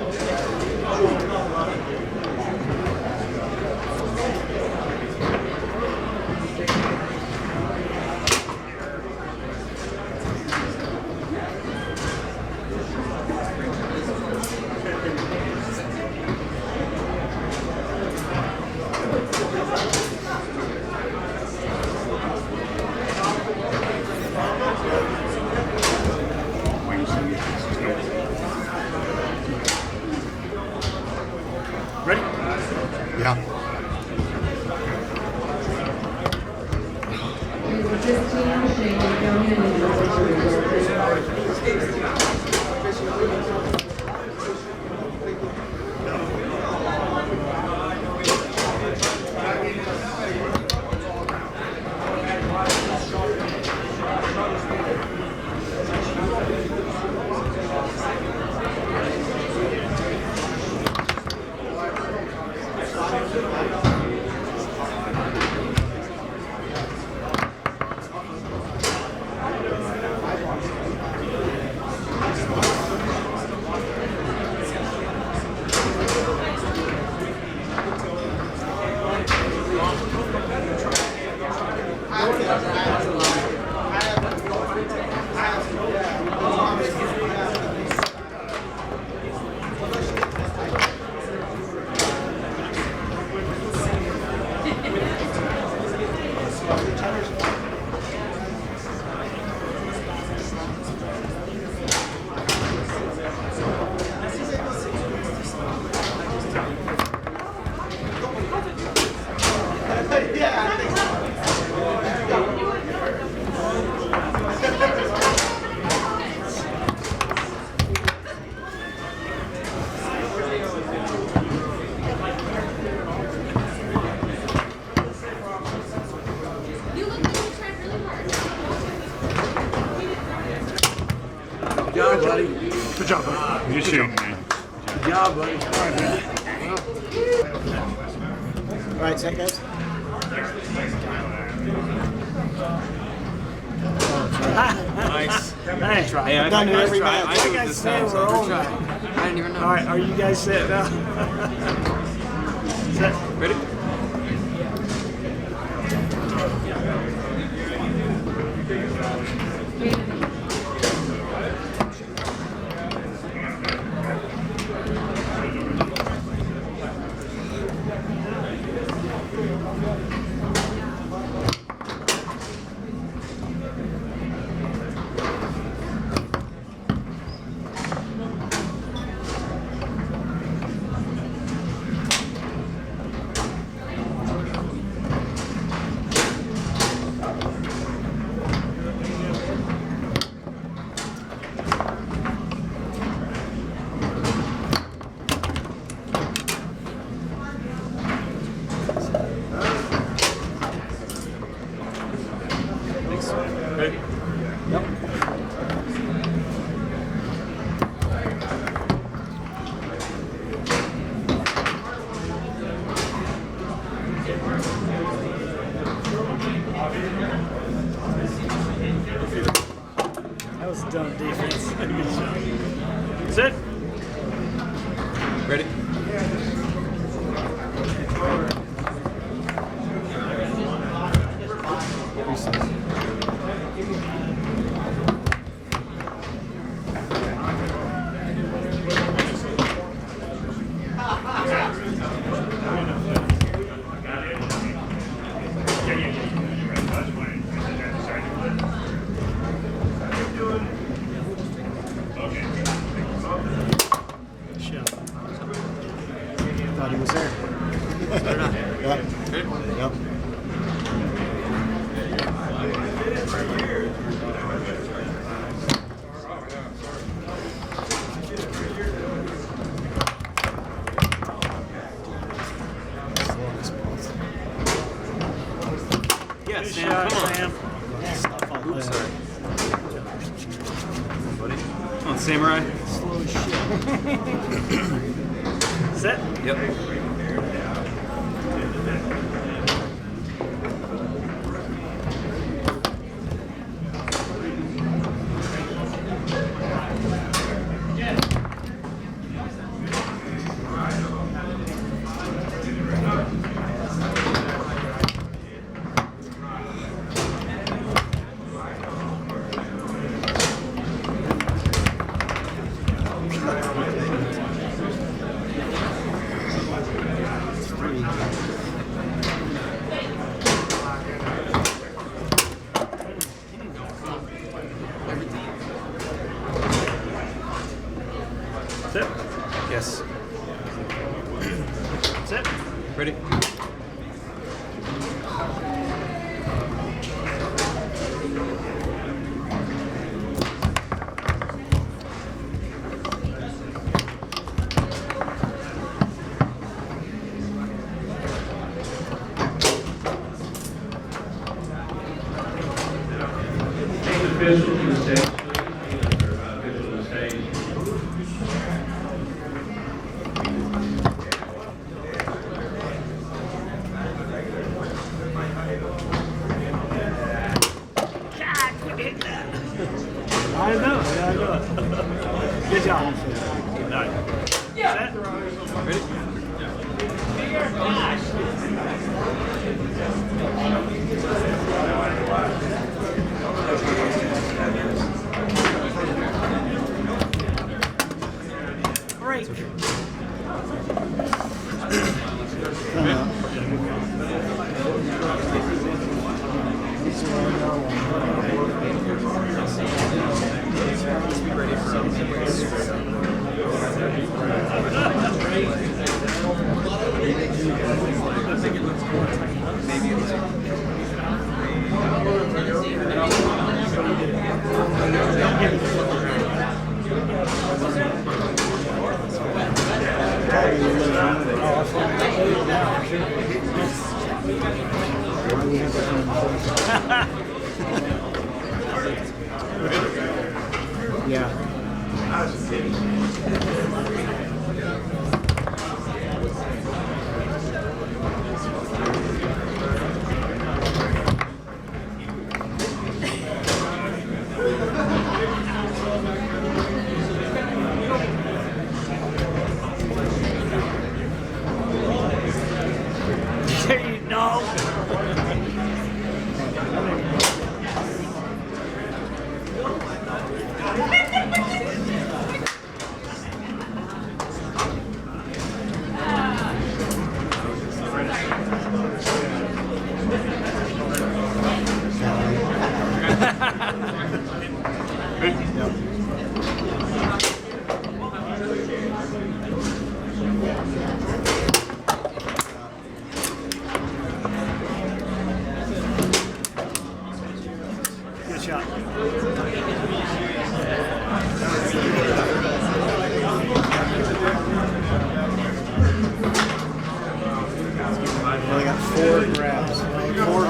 Ready? job, buddy. Good job, buddy. Good shooting, man. Good job, buddy. All right, set, guys. Nice. Hey, Try. Yeah, done it nice every try. match. I You knew guys this say time, we're so all- good try. I didn't even know. all right, are you guys set now? Set. Ready? That was dumb defense. Sit. Ready? Thought he was there. Yep. Yes, Good Sam. shot, Come on. Sam. Stuff out Oops, there. sorry. Buddy. Come on, Samurai. Slow as shit. Set. Yep. Sit. Yes. Sit. Ready? Official to the stage. Official to the stage. God, quit hitting that. I know it. Good job. Nice. Set. Ready? Break. Yeah. There you know. Good shot. Well, I got 4 grabs. 4.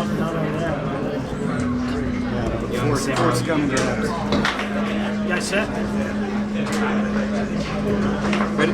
Yeah, 4 scum grabs. You guys set? Ready?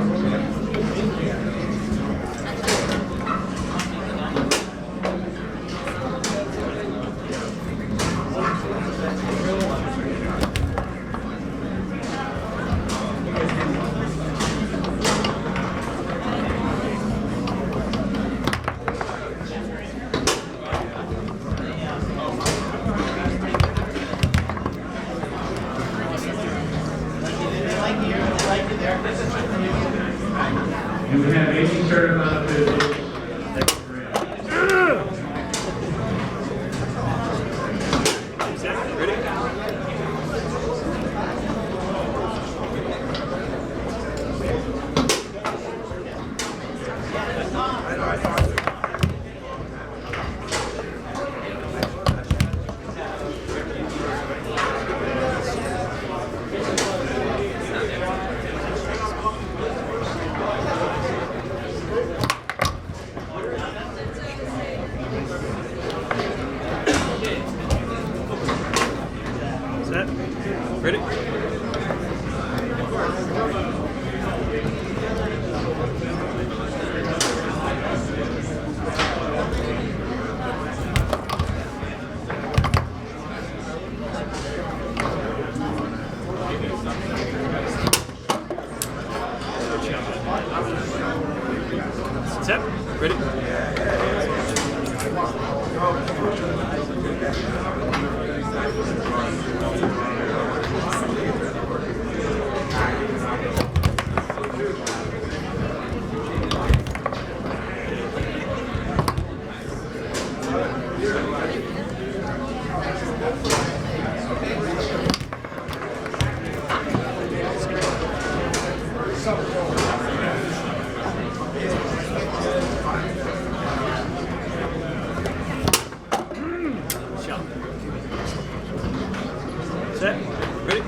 You have 80 certified officials. Next round. Ready? Set? Ready? Set? Ready? Shot. Set? Ready?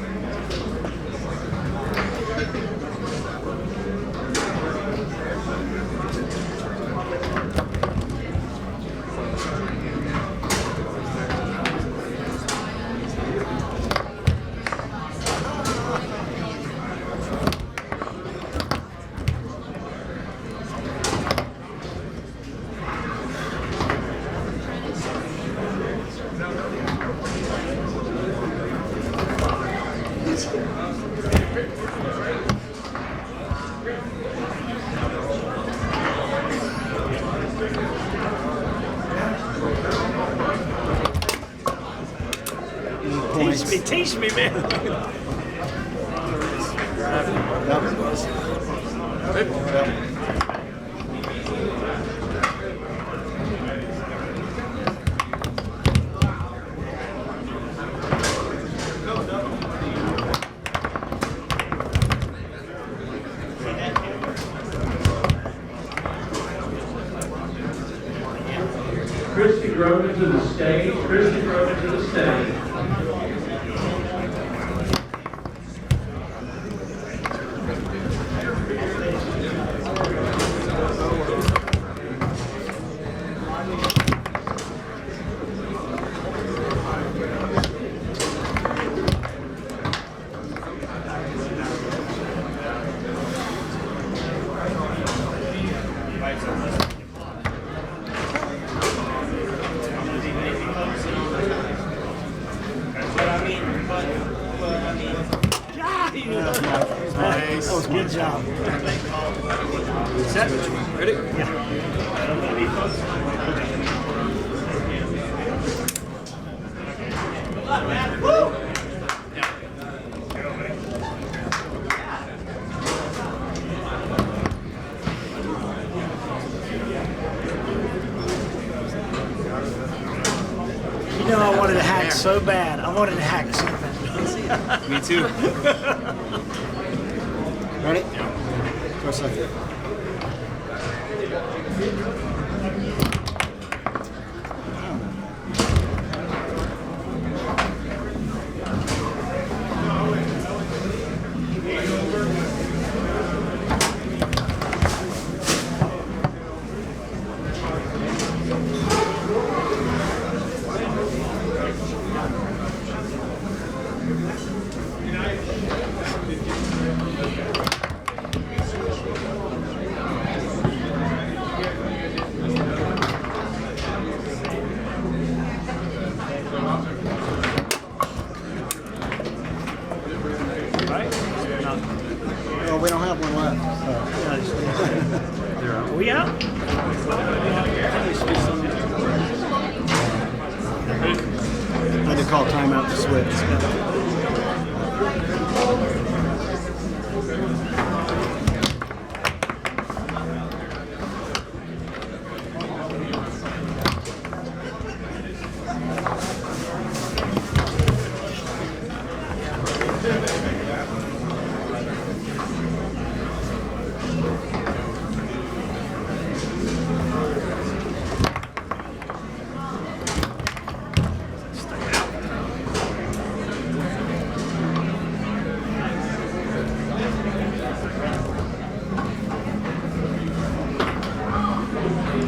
Teach me, man. Christy Grogan to the stage. Christy Grogan to the stage. you. Nice. That was a good job. Set. Ready? You know, I wanted to hack so bad. I wanted to hack so bad. Me too. Ready? For a second. Well, we don't have one left. Are we out? I had to call timeout to switch.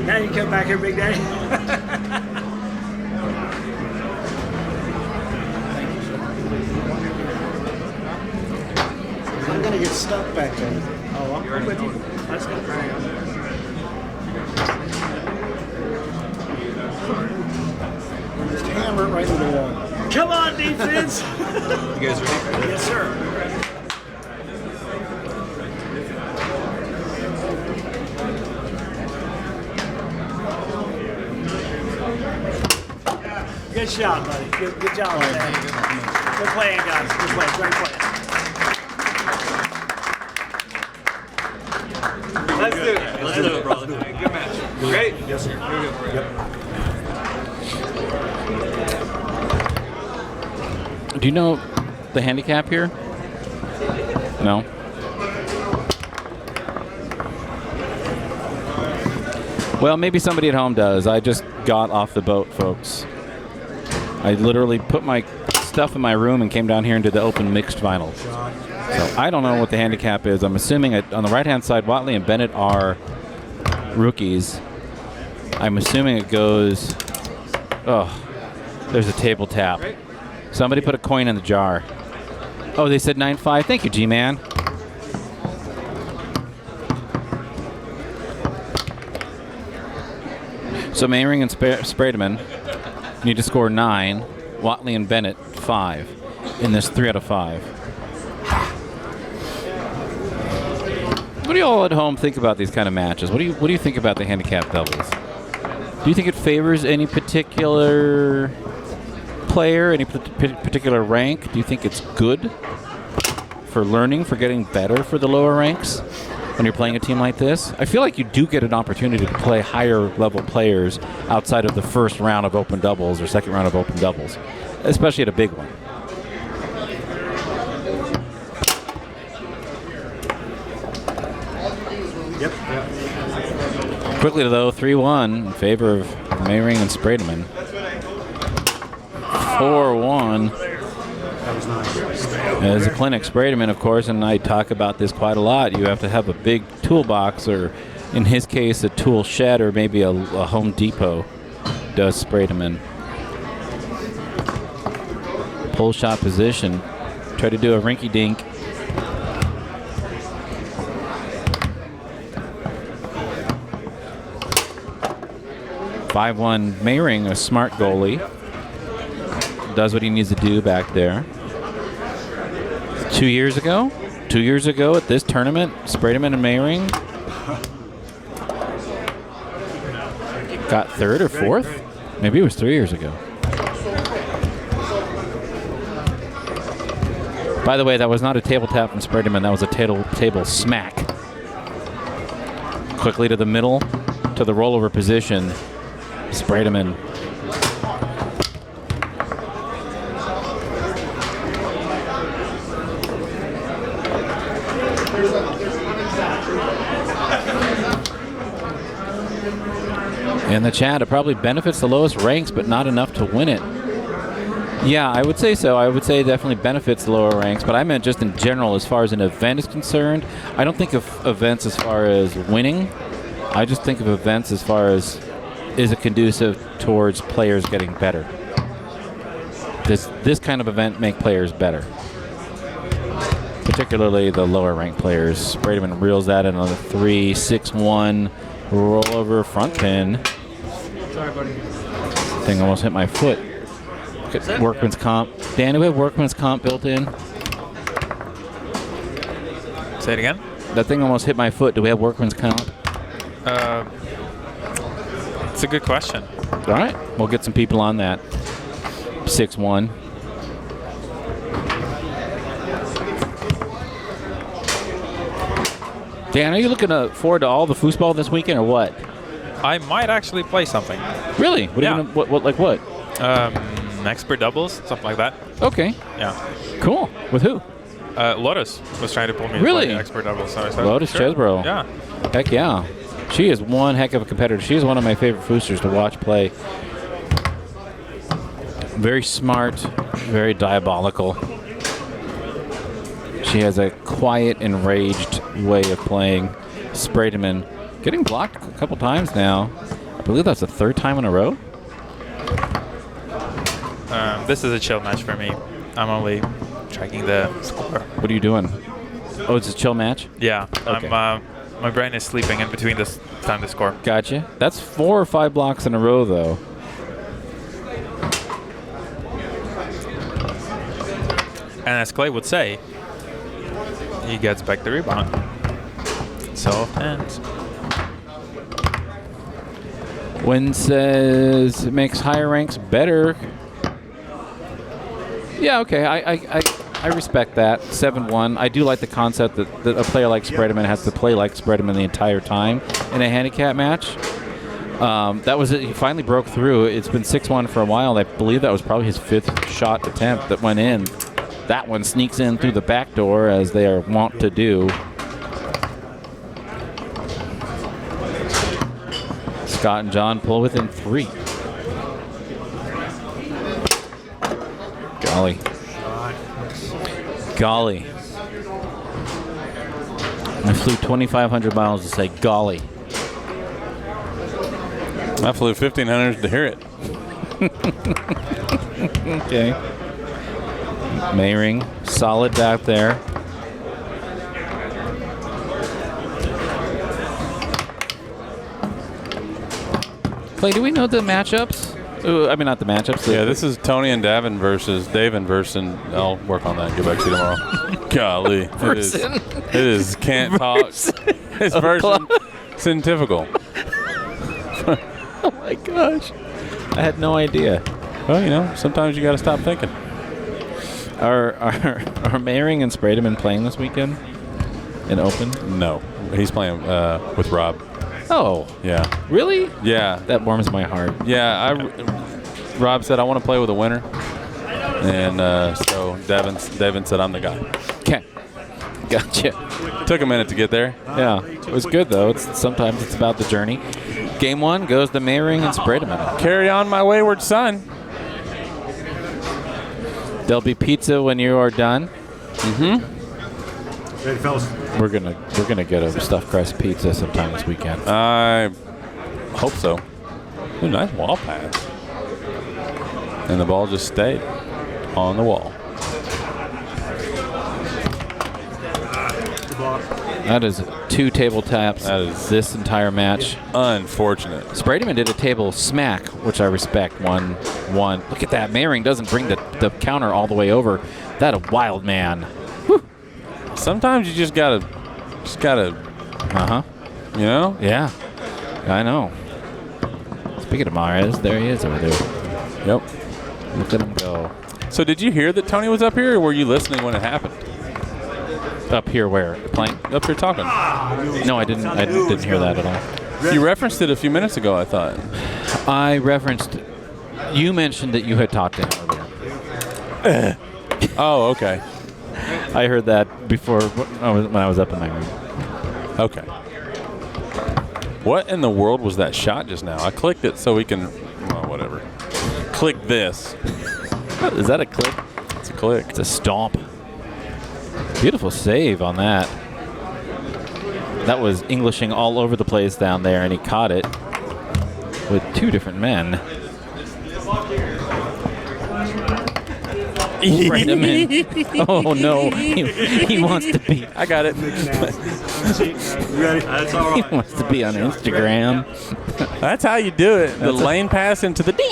Now you come back here, Big Daddy. I'm gonna get stuck back there. Oh, I'm with you. Let's go. Just hammer it right into the wall. Come on, defense. You guys ready? Yes, sir. Good shot, buddy. Good job, man. Good playing, guys. Good play. Great play. Let's do it. Let's do it, brother. Good match. Great? Yes, sir. Here we go. Do you know the handicap here? No? Well, maybe somebody at home does. I just got off the boat, folks. I literally put my stuff in my room and came down here and did the open mixed finals. So I don't know what the handicap is. I'm assuming on the right-hand side, Whatley and Bennett are rookies. I'm assuming it goes... Oh, there's a table tap. Somebody put a coin in the jar. Oh, they said 9-5. Thank you, G-Man. So Mehring and Spredeman need to score 9. Whatley and Bennett 5 in this 3 out of 5. What do you all at home think about these kind of matches? What do you think about the handicap doubles? Do you think it favors any particular player, any particular rank? Do you think it's good for learning, for getting better for the lower ranks when you're playing a team like this? I feel like you do get an opportunity to play higher level players outside of the first round of open doubles or second round of open doubles, especially at a big one. Yep. Quickly though, 3-1 in favor of Mehring and Spredeman. 4-1. That was nice. As a clinic, Spredeman, of course, and I talk about this quite a lot, you have to have a big toolbox, or in his case, a tool shed, or maybe a Home Depot, does Spredeman. Pull shot position. Try to do a rinky-dink. (5-1) Mehring, a smart goalie. Does what he needs to do back there. 2 years ago? 2 years ago at this tournament, Spredeman and Mehring got third or fourth? Maybe it was 3 years ago. By the way, that was not a table tap from Spredeman. That was a table smack. Quickly to the middle, to the rollover position. Spredeman. In the chat, it probably benefits the lowest ranks, but not enough to win it. Yeah, I would say so. I would say it definitely benefits the lower ranks, but I meant just in general as far as an event is concerned. I don't think of events as far as winning. I just think of events as far as is it conducive towards players getting better. Does this kind of event make players better? Particularly the lower ranked players. Spredeman reels that in on the 3-6-1 rollover front pin. Sorry, buddy. Thing almost hit my foot. Workman's comp. Dan, do we have workman's comp built in? Say it again? That thing almost hit my foot. Do we have workman's comp? It's a good question. All right. We'll get some people on that. 6-1. Dan, are you looking forward to all the foosball this weekend or what? I might actually play something. Really? What Yeah. are you gonna, what, like what? Expert doubles, something like that. Okay. Yeah. Cool. With who? Lotus was trying to pull me to Really? play expert doubles. So I said, Lotus sure. Chesbro. Yeah. Heck yeah. She is one heck of a competitor. She is one of my favorite foosters to watch play. Very smart, very diabolical. She has a quiet, enraged way of playing. Spredeman getting blocked a couple times now. I believe that's the third time in a row. This is a chill match for me. I'm only tracking the score. What are you doing? Oh, it's a chill match? Yeah. Okay. My brain is sleeping in between this time to score. Gotcha. That's 4 or 5 blocks in a row, though. And as Clay would say, he gets back the rebound. Soft hands. Win says it makes higher ranks better. Yeah, okay. I respect that. 7-1. I do like the concept that a player like Spredeman has to play like Spredeman the entire time in a handicap match. That was it. He finally broke through. It's been 6-1 for a while. I believe that was probably his 5th shot attempt that went in. That one sneaks in through the back door, as they are wont to do. Scott and John pull within 3. Golly. Golly. I flew 2,500 miles to say golly. I flew 1,500 to hear it. Okay. Mehring, solid back there. Clay, do we know the matchups? I mean, not the matchups. Yeah, this is Tony and Davin versus, and I'll work on that and get back to you tomorrow. Golly. It is can't talk. It's version scientifical. Oh my gosh. I had no idea. Well, you know, sometimes you got to stop thinking. Are Mehring and Spredeman playing this weekend in Open? No. He's playing with Rob. Oh. Yeah. Really? Yeah. That warms my heart. Yeah. Rob said, I want to play with a winner. And so Davin said, I'm the guy. Okay. Gotcha. Took a minute to get there. Yeah. It was good, though. Sometimes it's about the journey. Game 1 goes to Mehring and Spredeman. Carry on, my wayward son. There'll be pizza when you are done. Mm-hmm. Ready, fellas? We're gonna get a stuffed crust pizza sometime this weekend. I hope so. Ooh, nice wall pass. And the ball just stayed on the wall. That is 2 table taps. That is this entire match. Unfortunate. Spredeman did a table smack, which I respect. 1-1. Look at that. Mehring doesn't bring the counter all the way over. That a wild man. Whew. Sometimes you just gotta. You know? Yeah, I know. Speaking of Mares, there he is over there. Yep. Look at him go. So did you hear that Tony was up here, or were you listening when it happened? Up here where? Playing? Up here talking. No, I didn't hear that at all. You referenced it a few minutes ago, I thought. I referenced. You mentioned that you had talked to him earlier. Oh, okay. I heard that before when I was up in my room. Okay. What in the world was that shot just now? I clicked it so we can. Well, whatever. Click this. Is that a click? It's a click. It's a stomp. Beautiful save on that. That was Englishing all over the place down there, and he caught it with two different men. Spredeman. Oh no, he wants to be. I got it. Ready? That's all right. He wants to be on Instagram. That's how you do it. The lane pass into the D.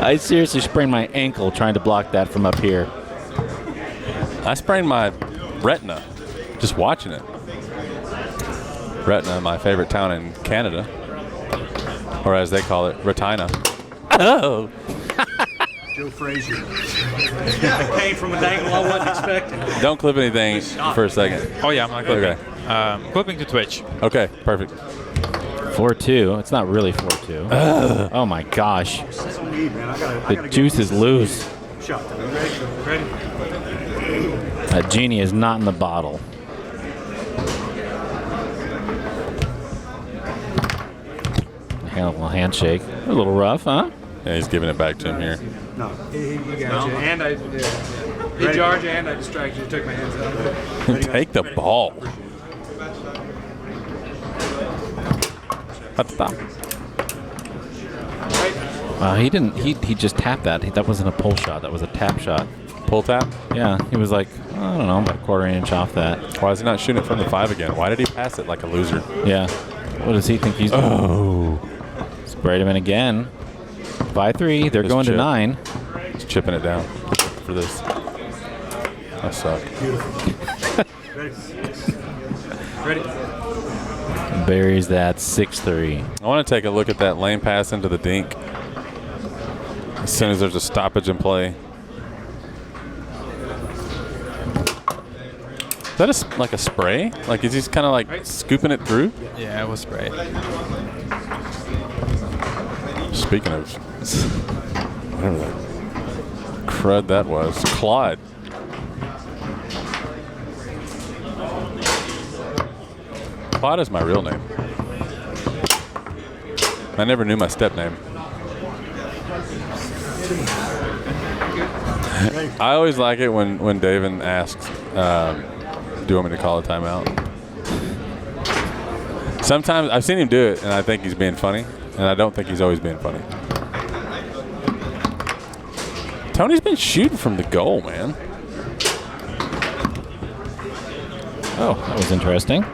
I seriously sprained my ankle trying to block that from up here. I sprained my retina just watching it. Retina, my favorite town in Canada, or as they call it, Retina. Oh. Joe Frazier. It came from an angle I wasn't expecting. Don't clip anything for a second. Oh yeah, I'm not clipping. Okay. Clipping to Twitch. Okay, perfect. 4-2. It's not really 4-2. Oh my gosh. The juice is loose. Ready? That genie is not in the bottle. A little handshake. A little rough, huh? Yeah, he's giving it back to him here. No. He got you. And I he jarred you and I distracted you. Took my hands out. Take the ball. At the top. He didn't. He just tapped that. That wasn't a pull shot. That was a tap shot. Pull tap? Yeah. He was like, I don't know, about a quarter inch off that. Why is he not shooting it from the 5 again? Why did he pass it like a loser? Yeah. What does he think he's doing? Oh. Spredeman again. 5-3. They're going to 9. He's chipping it down for this. I suck. Ready? Buries that 6-3. I want to take a look at that lane pass into the dink as soon as there's a stoppage in play. Is that like a spray? Like, is he kind of like scooping it through? Yeah, it was spray. Speaking of whatever that crud that was, Claude. Claude is my real name. I never knew my step name. I always like it when Davin asks, do you want me to call a timeout? Sometimes I've seen him do it, and I think he's being funny, and I don't think he's always being funny. Tony's been shooting from the goal, man. Oh, that was interesting.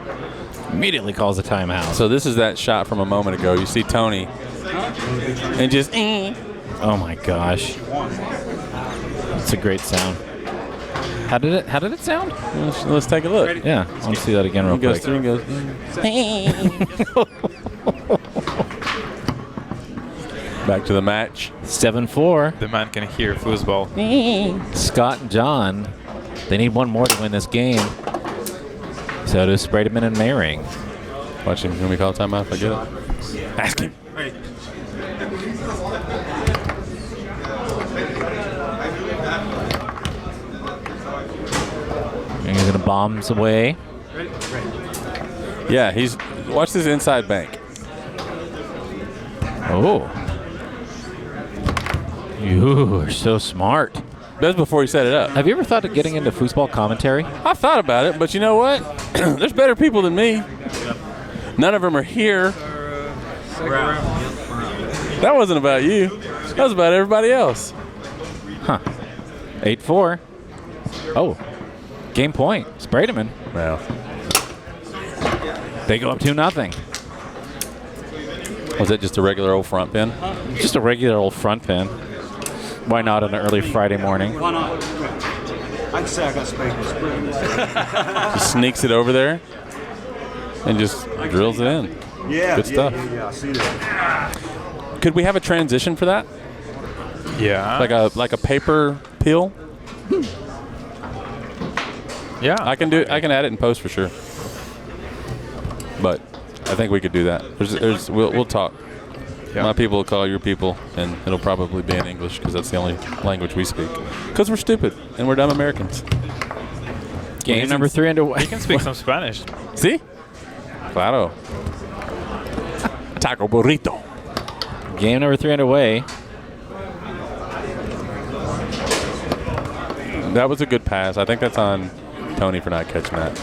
Immediately calls a timeout. So this is that shot from a moment ago. You see Tony, and just. Oh my gosh, that's a great sound. How did it sound? Let's take a look. Yeah, I want to see that again real quick. Goes through and goes. Back to the match. 7-4. The man can hear foosball. Scott and John, they need one more to win this game. So does Spredeman and Mehring. Watch him. Can we call timeout if I get it? Ask him. And he's going to bombs away. Yeah, he's. Watch this inside bank. Oh. You are so smart. That's before he set it up. Have you ever thought of getting into foosball commentary? I thought about it, but you know what? There's better people than me. None of them are here. That wasn't about you. That was about everybody else. Huh. 8-4. Oh. Game point. Spredeman. Well. They go up 2-0. Was that just a regular old front pin? Just a regular old front pin. Why not on an early Friday morning? Why not? I can say I got spanked with Spredeman. Just sneaks it over there and just drills it in. Yeah. Good stuff. Yeah, I see that. Could we have a transition for that? Yeah. Like a paper peel? Yeah. I can add it in post for sure. But I think we could do that. We'll talk. Yeah. My people will call your people, and it'll probably be in English because that's the only language we speak. Because we're stupid and we're dumb Americans. Game number 3 underway. You can speak some Spanish. See? Claro. Taco burrito. Game number 3 underway. That was a good pass. I think that's on Tony for not catching that.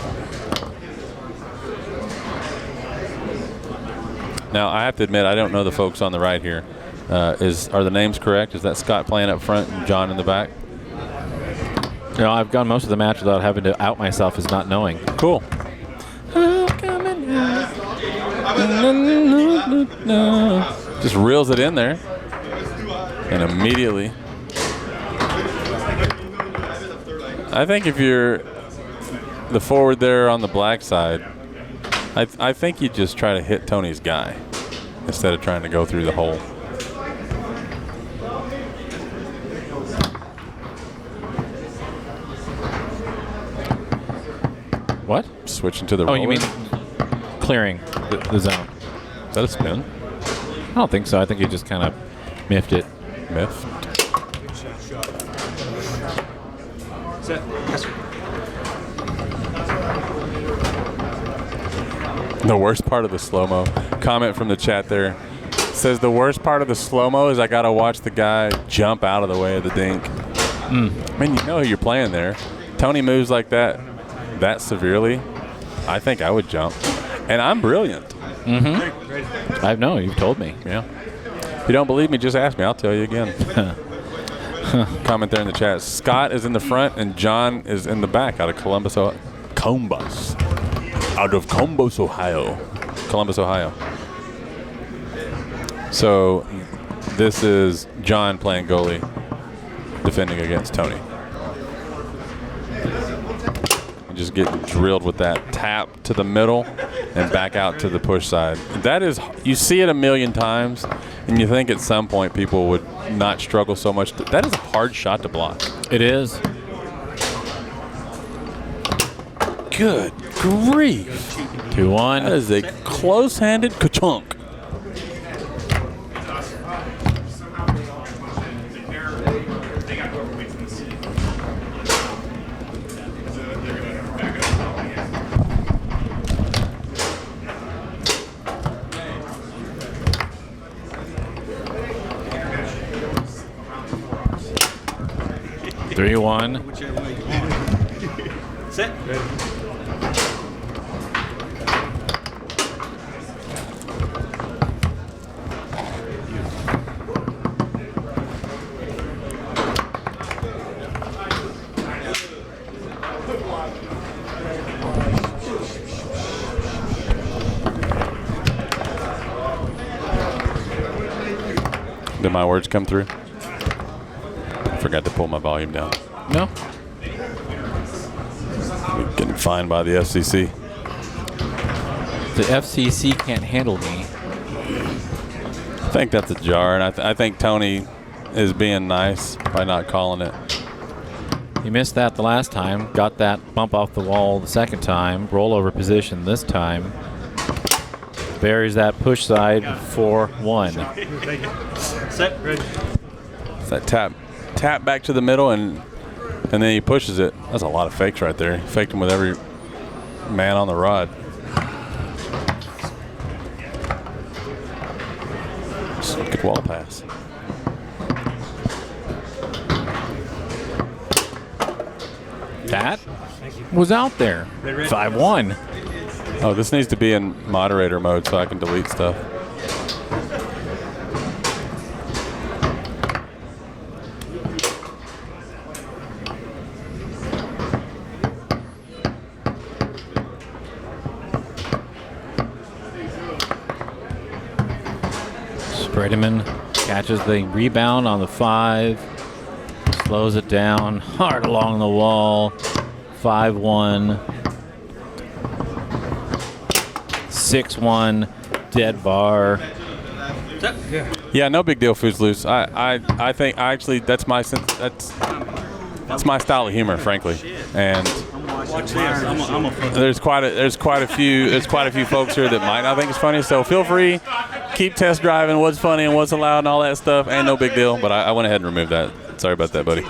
Now, I have to admit, I don't know the folks on the right here. Are the names correct? Is that Scott playing up front and John in the back? No, I've gone most of the match without having to out myself as not knowing. Cool. Just reels it in there. And immediately. I think if you're the forward there on the black side, I think you just try to hit Tony's guy instead of trying to go through the hole. What? Switching to the Oh, roller. you mean clearing the zone? Is that a spin? I don't think so. I think you just kind of miffed it. Miffed. Set. Yes, sir. The worst part of the slow-mo. Comment from the chat there. Says the worst part of the slow-mo is I got to watch the guy jump out of the way of the dink. I mean, you know who you're playing there. Tony moves like that severely. I think I would jump. And I'm brilliant. Mm-hmm. I know. You've told me. Yeah. If you don't believe me, just ask me. I'll tell you again. Comment there in the chat. Scott is in the front and John is in the back out of Columbus, Ohio. Out of Columbus, Ohio. So this is John playing goalie, defending against Tony. And just getting drilled with that tap to the middle and back out to the push side. That is, you see it a million times, and you think at some point people would not struggle so much. That is a hard shot to block. It is. Good grief. 2-1. That is a close-handed ka-chunk. Three, 1. Set. Did my words come through? I forgot to pull my volume down. No. We're getting fined by the FCC. The FCC can't handle me. I think that's a jar, and I think Tony is being nice by not calling it. He missed that the last time. Got that bump off the wall the second time. Rollover position this time. Buries that push side for 1. Set. Ready. It's that tap back to the middle, and then he pushes it. That's a lot of fakes right there. He faked him with every man on the rod. Good wall pass. That was out there. 5-1. Oh, this needs to be in moderator mode so I can delete stuff. Spredeman catches the rebound on the 5. Slows it down. Hard along the wall. 5-1. 6-1. Dead bar. Yeah, no big deal. Food's loose. I think actually that's my that's my style of humor, frankly. And there's quite a few folks here that might not think it's funny. So feel free, keep test driving what's funny and what's allowed and all that stuff. Ain't no big deal. But I went ahead and removed that. Sorry about that, buddy.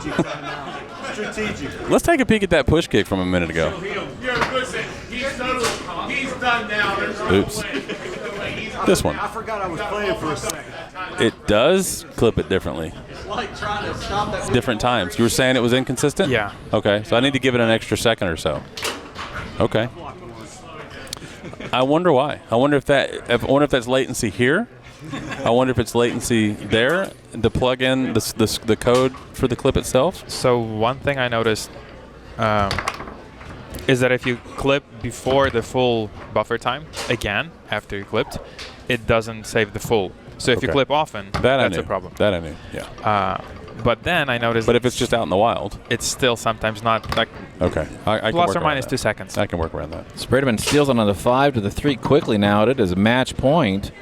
Let's take a peek at that push kick from a minute ago. He's done now. Oops. This one. I forgot I was playing for a second. It does clip it differently. Different times. You were saying it was inconsistent? Yeah. Okay, so I need to give it an extra second or so. Okay. I wonder why. I wonder if that's latency here. I wonder if it's latency there to plug in the code for the clip itself. So one thing I noticed is that if you clip before the full buffer time, again, after you clipped, it doesn't save the full. So if you clip often, that's a problem. That I knew, yeah. But then I noticed... But if it's just out in the wild? It's still sometimes not like... Okay. I plus or minus 2 seconds. I can work around that. Spredeman steals on the 5 to the 3 quickly now. It is a match point.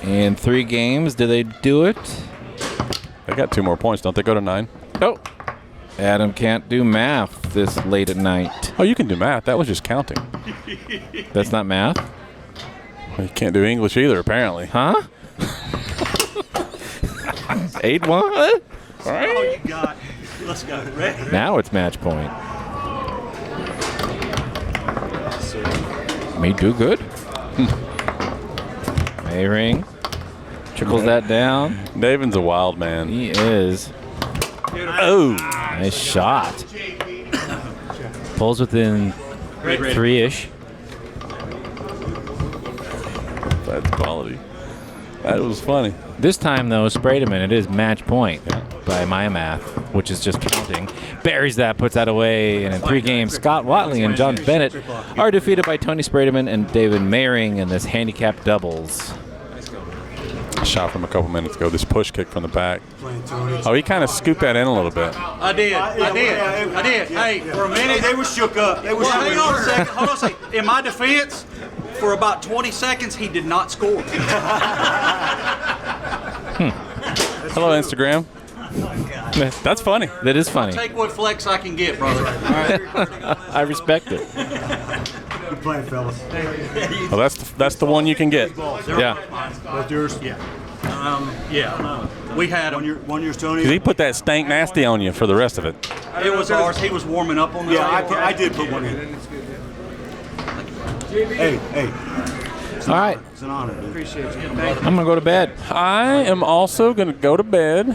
In 3 games, do they do it? They got 2 more points. Don't they go to 9? Oh. Adam can't do math this late at night. Oh, you can do math. That was just counting. That's not math? Well, you can't do English either, apparently. Huh? 8-1? All right. Oh, you got. Let's go. Ready? Now it's match point. Me do good. Mehring trickles that down. Davin's a wild man. He is. Oh, nice shot. Pulls within 3-ish. That's quality. That was funny. This time, though, Spredeman, it is match point by my math, which is just counting. Buries that, puts that away, and in 3 games, Scott Whatley and John Bennett are defeated by Tony Spredeman and David Mehring in this handicap doubles. Shot from a couple minutes ago. This push kick from the back. Oh, he kind of scooped that in a little bit. I did. Hey, for a minute they were shook up. They were hang on a second. Hold on a second. In my defense, for about 20 seconds, he did not score. Hello, Instagram. That's funny. That is funny. Take what flex I can get, brother. I respect it. Good play, fellas. Well, that's the one you can get. Yeah. That's yours? Yeah. Yeah. We had him. One year's Tony? Because he put that stank nasty on you for the rest of it. It was ours. He was warming up on the table. I did put one in. Hey. All right. It's an honor, dude. Appreciate you. I'm going to go to bed. I am also going to go to bed.